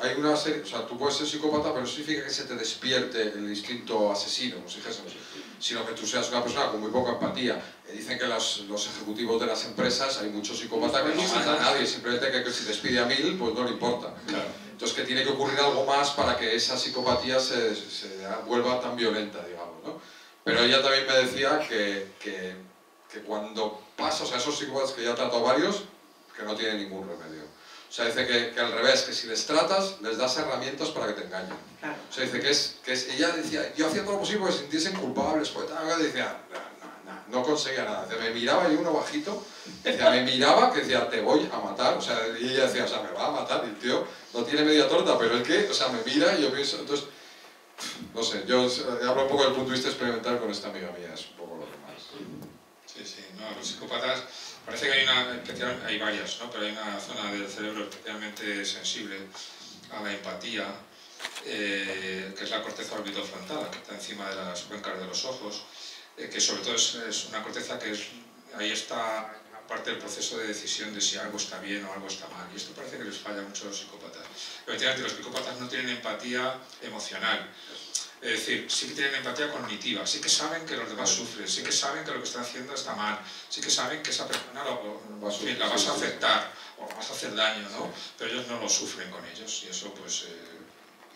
puedes ser psicópata, pero no significa que se te despierte el instinto asesino, como si dijésemos, sino que tú seas una persona con muy poca empatía. Dicen que los ejecutivos de las empresas, hay muchos psicópatas que no matan a nadie, simplemente que si despide a 1000, pues no le importa. Claro. Entonces que tiene que ocurrir algo más para que esa psicopatía se vuelva tan violenta, digamos, ¿no? Pero ella también me decía que cuando pasa, esos psicópatas que ya ha tratado varios, que no tienen ningún remedio. O sea, dice que al revés, que si les tratas, les das herramientas para que te engañen. Claro. O sea, dice ella decía, yo hacía todo lo posible para que se sintiesen culpables, pues decía, no conseguía nada. Decía, me miraba y uno bajito, decía, me miraba, que decía, te voy a matar, o sea, y ella decía, o sea, me va a matar, y el tío no tiene media torta, pero es que, o sea, me mira y yo pienso, entonces, no sé, yo hablo un poco del punto de vista experimental con esta amiga mía, es un poco lo demás. Sí, no, los psicópatas... Parece que hay varias, ¿no? Pero hay una zona del cerebro especialmente sensible a la empatía, que es la corteza orbitofrontal, que está encima de las cuencas de los ojos, que sobre todo es una corteza que ahí está parte del proceso de decisión de si algo está bien o algo está mal. Y esto parece que les falla mucho a los psicópatas. Efectivamente, los psicópatas no tienen empatía emocional. Es decir, sí que tienen empatía cognitiva, sí que saben que los demás sufren, sí que saben que lo que están haciendo está mal, sí que saben que esa persona la vas a afectar o la vas a hacer daño, ¿no? Pero ellos no lo sufren con ellos y eso pues...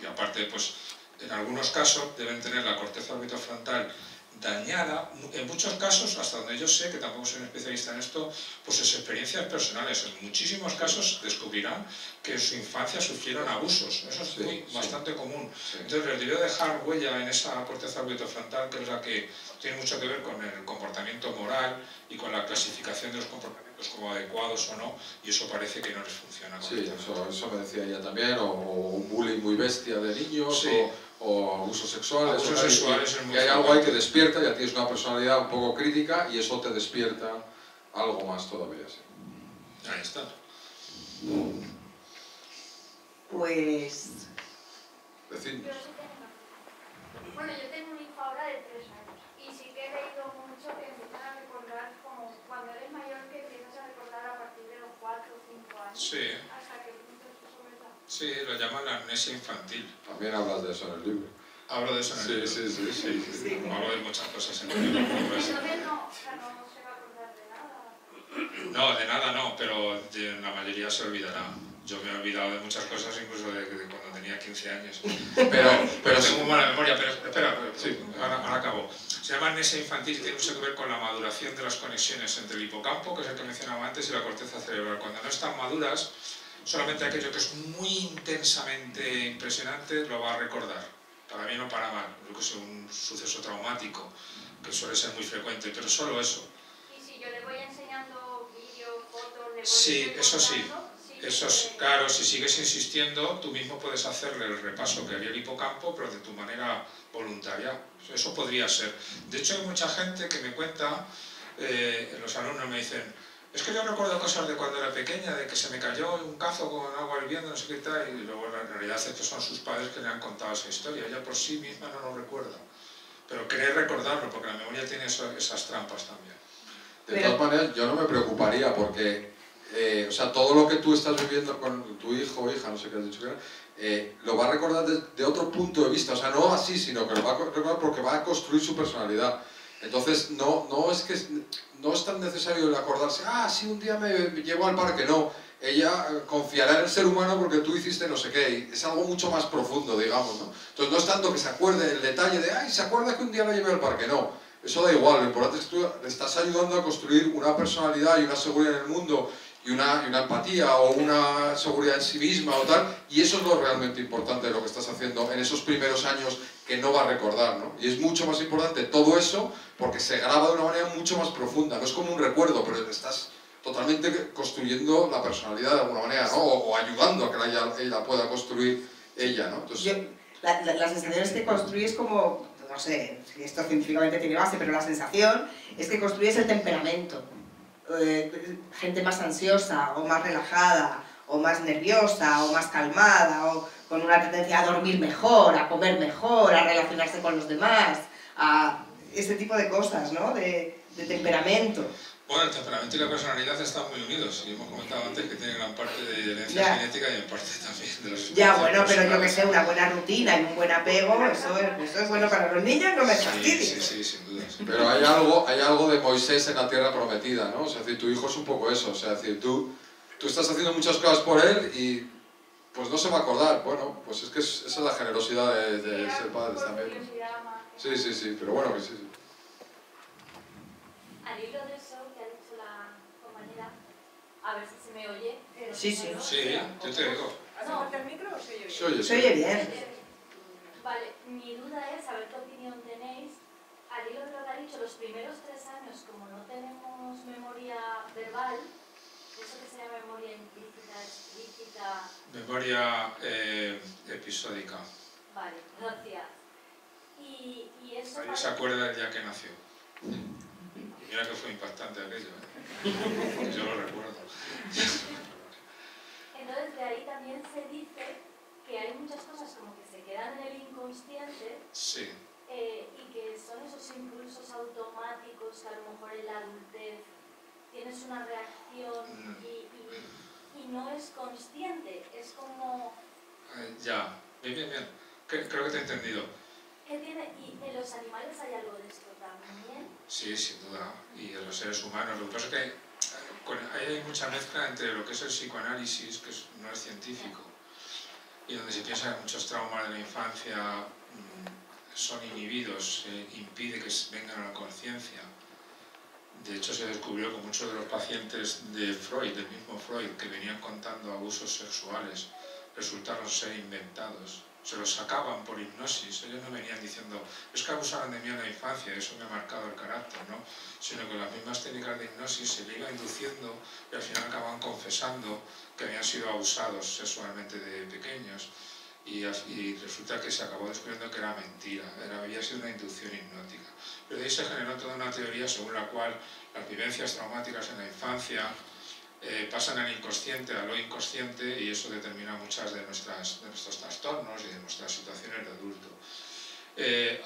y aparte pues en algunos casos deben tener la corteza orbitofrontal dañada, en muchos casos, hasta donde yo sé, que tampoco soy un especialista en esto, pues sus experiencias personales. En muchísimos casos descubrirán que en su infancia sufrieron abusos. Eso es bastante común. Sí. Entonces les debió dejar huella en esa corteza orbitofrontal, que es la que tiene mucho que ver con el comportamiento moral y con la clasificación de los comportamientos como adecuados o no, y eso parece que no les funciona. Sí, eso me decía ella también, o un bullying muy bestia de niños, sí. O abusos sexuales. Abusos sexuales es muy que hay algo ahí que despierta, ya tienes una personalidad un poco crítica y eso te despierta algo más todavía. Sí. Ahí está. Pues... Decidnos. Bueno, yo tengo un hijo ahora de 3 años y sí que he leído mucho que empiezan a recordar como cuando eres mayor que empiezas a recordar a partir de los 4 o 5 años. Sí. ¿Hasta qué punto es eso verdad? Sí, lo llaman la amnesia infantil. También hablas de eso en el libro. Hablo de eso en el libro. Sí. Hablo de muchas cosas en el libro. Entonces no se va a acordar de nada. No, de nada no, pero la mayoría se olvidará. Yo me he olvidado de muchas cosas, incluso de cuando tenía 15 años. Pero tengo mala memoria. Pero espera, sí, ahora acabo. Se llama amnesia infantil y tiene mucho que ver con la maduración de las conexiones entre el hipocampo, que es el que mencionaba antes, y la corteza cerebral. Cuando no están maduras, solamente aquello que es muy intensamente impresionante lo va a recordar. Para bien o para mal. Creo que es un suceso traumático, que suele ser muy frecuente, pero solo eso. Y si yo le voy enseñando vídeos, fotos, le voy Sí, eso sí. Eso es claro, si sigues insistiendo, tú mismo puedes hacerle el repaso que haría el hipocampo, pero de tu manera voluntaria. Eso podría ser. De hecho, hay mucha gente que me cuenta, los alumnos me dicen, es que yo recuerdo cosas de cuando era pequeña, de que se me cayó un cazo con agua hirviendo, no sé qué tal, y luego la realidad es que son sus padres que le han contado esa historia. Ella por sí misma no lo recuerda. Pero querer recordarlo, porque la memoria tiene esas trampas también. De todas maneras, yo no me preocuparía porque, o sea, todo lo que tú estás viviendo con tu hijo o hija, no sé qué has dicho que era, lo va a recordar de otro punto de vista, o sea, no así, sino que lo va a recordar porque va a construir su personalidad. Entonces, no es tan necesario el acordarse, ah, sí, un día me llevo al parque, no. Ella confiará en el ser humano porque tú hiciste no sé qué, y es algo mucho más profundo, digamos, ¿no? Entonces no es tanto que se acuerde el detalle de, ay, ¿se acuerda que un día la llevé al parque? No, eso da igual, lo importante es que tú le estás ayudando a construir una personalidad y una seguridad en el mundo, y una empatía o una seguridad en sí misma o tal, y eso es lo realmente importante de lo que estás haciendo en esos primeros años que no va a recordar, ¿no? Y es mucho más importante todo eso porque se graba de una manera mucho más profunda, no es como un recuerdo, pero estás totalmente construyendo la personalidad de alguna manera, ¿no? O ayudando a que ella pueda construir ella, ¿no? Entonces, las sensaciones que construyes como, no sé si esto científicamente tiene base, pero la sensación es que construyes el temperamento. Gente más ansiosa, o más relajada, o más nerviosa, o más calmada, o con una tendencia a dormir mejor, a comer mejor, a relacionarse con los demás, a este tipo de cosas, ¿no? De temperamento. Bueno, el temperamento y la personalidad están muy unidos, y hemos comentado antes que tiene gran parte de herencia genética y en parte también de los... Ya, bueno, pero yo que sé, una buena rutina y un buen apego, eso es bueno para los niños, no me fastidies. Sí, sin duda. Sí. Pero hay algo de Moisés en la tierra prometida, ¿no? O sea, es decir, tu hijo es un poco eso, o sea, es decir, tú estás haciendo muchas cosas por él y pues no se va a acordar. Bueno, pues es que esa es la generosidad de ser padres también. Sí, pero bueno, que sí. Al hilo de eso que ha dicho la compañera, a ver si se me oye. Sí, yo te digo. ¿Hace falta el micro o se oye bien? Se oye bien. Vale, mi duda es saber qué opinión tenéis. Al hilo de lo que ha dicho, los primeros 3 años, como no tenemos memoria verbal, eso que se llama memoria implícita, explícita... Memoria episódica. Vale, gracias. Y eso... Ahí se acuerda del día que nació. Y mira que fue impactante aquello, ¿eh? Yo lo recuerdo. Entonces de ahí también se dice que hay muchas cosas como que se quedan en el inconsciente. Sí. Y que son esos impulsos automáticos que a lo mejor en la adultez tienes una reacción y no es consciente, es como... Ya, bien. Creo que te he entendido. ¿Y en los animales hay algo de esto también? Sí, sin duda. Y en los seres humanos. Lo que pasa es que hay mucha mezcla entre lo que es el psicoanálisis, que no es científico, y donde se piensa que muchos traumas de la infancia son inhibidos, impide que vengan a la conciencia. De hecho, se descubrió que muchos de los pacientes de Freud, del mismo Freud, que venían contando abusos sexuales, resultaron ser inventados. Se los sacaban por hipnosis. Ellos no venían diciendo, es que abusaron de mí en la infancia, eso me ha marcado el carácter, ¿no? Sino que las mismas técnicas de hipnosis se le iban induciendo y al final acababan confesando que habían sido abusados sexualmente de pequeños. Y resulta que se acabó descubriendo que era mentira, había sido una inducción hipnótica. Pero de ahí se generó toda una teoría según la cual las vivencias traumáticas en la infancia pasan al inconsciente, a lo inconsciente, y eso determina muchas de nuestros trastornos y de nuestras situaciones de adulto.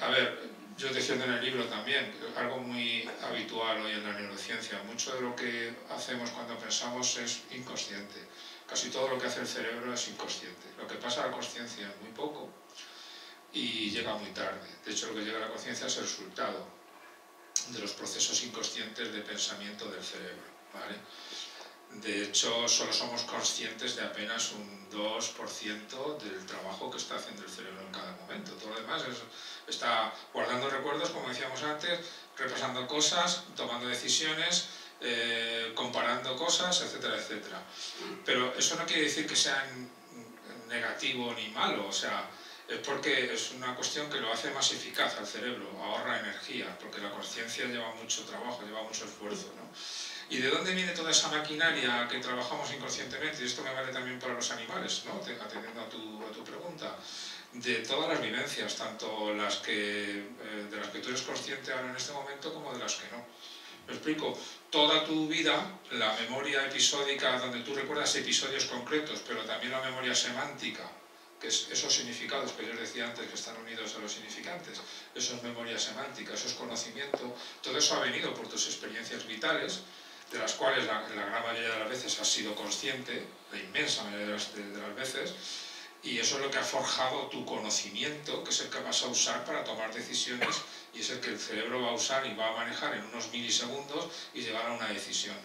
A ver, yo defiendo en el libro también, algo muy habitual hoy en la neurociencia, mucho de lo que hacemos cuando pensamos es inconsciente. Casi todo lo que hace el cerebro es inconsciente. Lo que pasa a la consciencia es muy poco y llega muy tarde. De hecho, lo que llega a la conciencia es el resultado de los procesos inconscientes de pensamiento del cerebro. ¿vale? De hecho, solo somos conscientes de apenas un 2% del trabajo que está haciendo el cerebro en cada momento. Todo lo demás está guardando recuerdos, como decíamos antes, repasando cosas, tomando decisiones, comparando cosas, etcétera, etcétera. Pero eso no quiere decir que sea negativo ni malo, o sea, es porque es una cuestión que lo hace más eficaz al cerebro, ahorra energía, porque la conciencia lleva mucho trabajo, lleva mucho esfuerzo, ¿no? ¿Y de dónde viene toda esa maquinaria que trabajamos inconscientemente? Y esto me vale también para los animales, ¿no? Atendiendo a tu pregunta. De todas las vivencias, tanto de las que tú eres consciente ahora en este momento como de las que no. Me explico, toda tu vida, la memoria episódica donde tú recuerdas episodios concretos, pero también la memoria semántica, que es esos significados que yo os decía antes que están unidos a los significantes, eso es memoria semántica, eso es conocimiento, todo eso ha venido por tus experiencias vitales, de las cuales la gran mayoría de las veces has sido consciente, la inmensa mayoría de las veces, y eso es lo que ha forjado tu conocimiento, que es el que vas a usar para tomar decisiones, y es el que el cerebro va a usar y va a manejar en unos milisegundos y llegar a una decisión.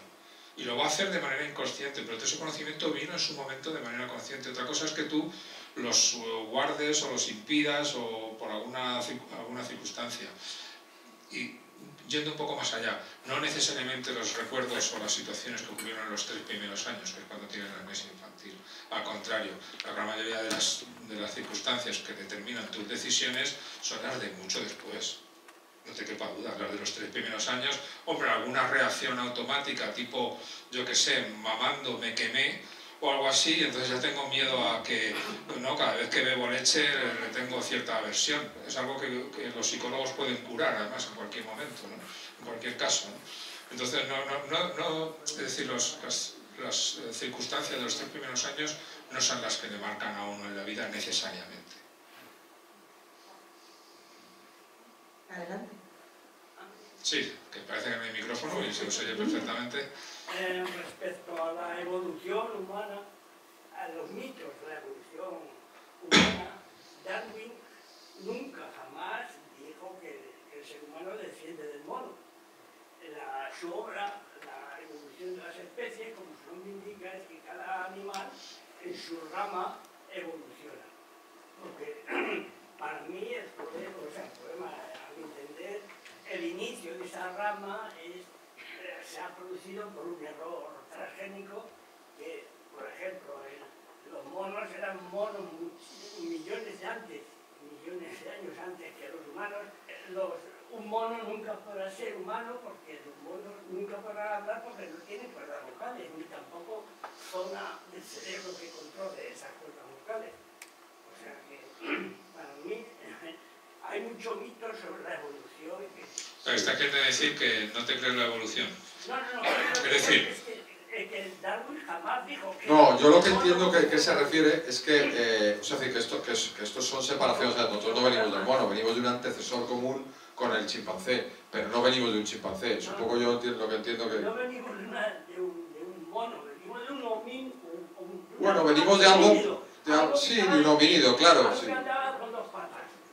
Y lo va a hacer de manera inconsciente, pero todo ese conocimiento vino en su momento de manera consciente. Otra cosa es que tú los guardes o los impidas o por alguna circunstancia. Y yendo un poco más allá, no necesariamente los recuerdos o las situaciones que ocurrieron en los 3 primeros años, que es cuando tienes la amnesia infantil. Al contrario, la gran mayoría de las circunstancias que determinan tus decisiones son las de mucho después. No te quepa duda, las de los 3 primeros años, hombre, alguna reacción automática, tipo, yo que sé, mamando me quemé, o algo así, entonces ya tengo miedo a que, ¿no? Cada vez que bebo leche le tengo cierta aversión. Es algo que los psicólogos pueden curar, además, en cualquier momento, ¿no? En cualquier caso, ¿no? Entonces, es decir, las circunstancias de los 3 primeros años no son las que le marcan a uno en la vida necesariamente. Adelante. Sí, que parece que no hay micrófono y se os oye perfectamente. Respecto a la evolución humana, a los mitos de la evolución humana, Darwin nunca jamás dijo que el ser humano desciende del mono. Su obra, La evolución de las especies, como su nombre indica, es que cada animal en su rama evoluciona. Porque para mí el problema, a mi entender, el inicio de esa rama se ha producido por un error transgénico que, por ejemplo, los monos eran monos millones de años antes que los humanos. Un mono nunca podrá ser humano porque los monos nunca podrán hablar porque no tienen cuerdas vocales, ni tampoco zona del cerebro que controle esas cuerdas vocales. O sea que, para mí, hay mucho mito sobre la evolución. Está queriendo decir que no te crees la evolución. No. Es decir, que Darwin jamás dijo que... No, yo lo que entiendo que se refiere es que, que estos son separaciones, o sea, nosotros no venimos del mono, venimos de un antecesor común con el chimpancé, pero no venimos de un chimpancé, es un poco yo lo que entiendo que... No venimos de un mono, venimos de un homínido. Bueno, venimos de algo... Sí, de un homínido, claro, sí.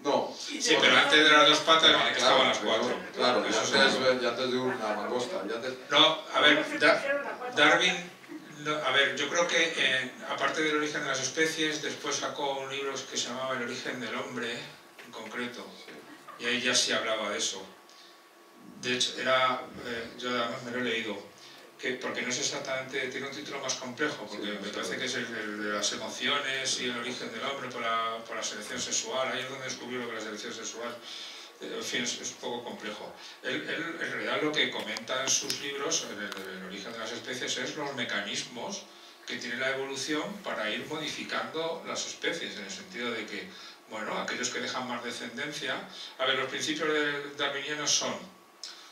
No. Sí, pero antes de las 2 patas estaban las 4. Claro, eso es ya antes de una mangosta. No, a ver, Darwin, yo creo que aparte del origen de las especies, después sacó un libro que se llamaba El origen del hombre, en concreto, y ahí ya sí hablaba de eso. De hecho, yo además me lo he leído, porque no es exactamente, tiene un título más complejo, porque me parece que es el de las emociones y el origen del hombre por la selección sexual. Ahí es donde descubrió lo que es la selección sexual. En fin, es un poco complejo. Él en realidad lo que comenta en sus libros, en el origen de las especies, es los mecanismos que tiene la evolución para ir modificando las especies, en el sentido de que, bueno, aquellos que dejan más descendencia... A ver, los principios darwinianos son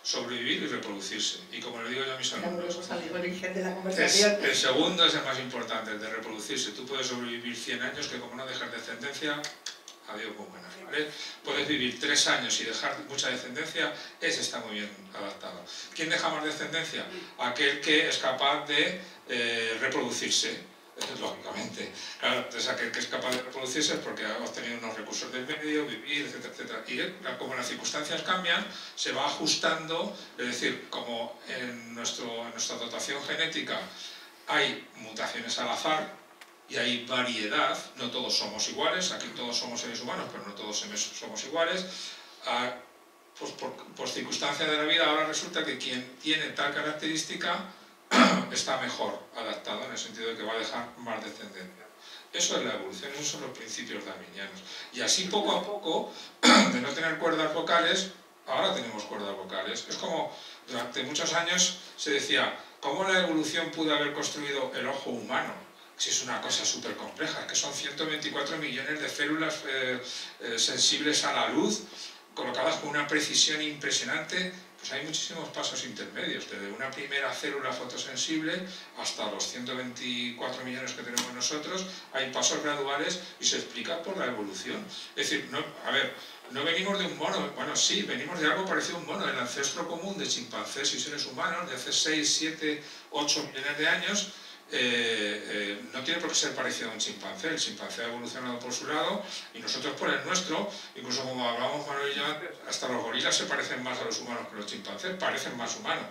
sobrevivir y reproducirse. Y como le digo yo a mis alumnos, el segundo es el más importante, el de reproducirse. Tú puedes sobrevivir 100 años, que como no dejas descendencia, adiós con buena fe, ¿vale? Puedes vivir 3 años y dejar mucha descendencia, ese está muy bien adaptado. ¿Quién deja más descendencia? Aquel que es capaz de reproducirse. Es lógicamente. Claro, entonces aquel que es capaz de reproducirse es porque ha obtenido unos recursos del medio, vivir, etcétera, etcétera. Y como las circunstancias cambian, se va ajustando, es decir, como en nuestra dotación genética hay mutaciones al azar y hay variedad, no todos somos iguales, aquí todos somos seres humanos, pero no todos somos iguales, pues por circunstancias de la vida ahora resulta que quien tiene tal característica está mejor adaptado en el sentido de que va a dejar más descendencia. Eso es la evolución, esos son los principios darwinianos. Y así poco a poco, de no tener cuerdas vocales, ahora tenemos cuerdas vocales. Es como durante muchos años se decía, ¿cómo la evolución pudo haber construido el ojo humano? Si es una cosa súper compleja, que son 124 millones de células sensibles a la luz, colocadas con una precisión impresionante. Pues hay muchísimos pasos intermedios, desde una primera célula fotosensible hasta los 124 millones que tenemos nosotros, hay pasos graduales y se explica por la evolución. Es decir, no venimos de un mono, bueno sí, venimos de algo parecido a un mono, el ancestro común de chimpancés y seres humanos de hace 6, 7, 8 millones de años, no tiene por qué ser parecido a un chimpancé. El chimpancé ha evolucionado por su lado y nosotros por el nuestro. Incluso como hablábamos Manuel y yo antes, hasta los gorilas se parecen más a los humanos que los chimpancés, parecen más humanos.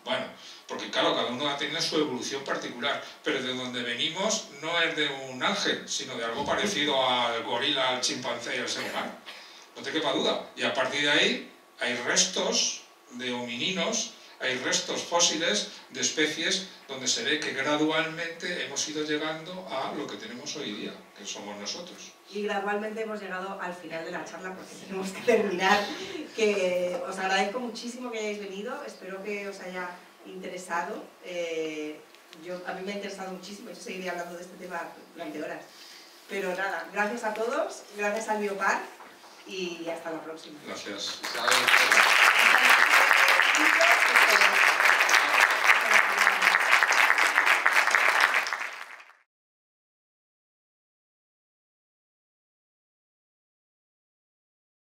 Bueno, porque claro, cada uno ha tenido su evolución particular, pero de donde venimos no es de un ángel, sino de algo parecido al gorila, al chimpancé y al ser humano. No te quepa duda. Y a partir de ahí hay restos de homininos, hay restos fósiles de especies donde se ve que gradualmente hemos ido llegando a lo que tenemos hoy día, que somos nosotros. Y gradualmente hemos llegado al final de la charla porque tenemos que terminar. Que os agradezco muchísimo que hayáis venido, espero que os haya interesado. A mí me ha interesado muchísimo, yo seguiré hablando de este tema durante horas. Pero nada, gracias a todos, gracias al Biopark y hasta la próxima. Gracias. Gracias.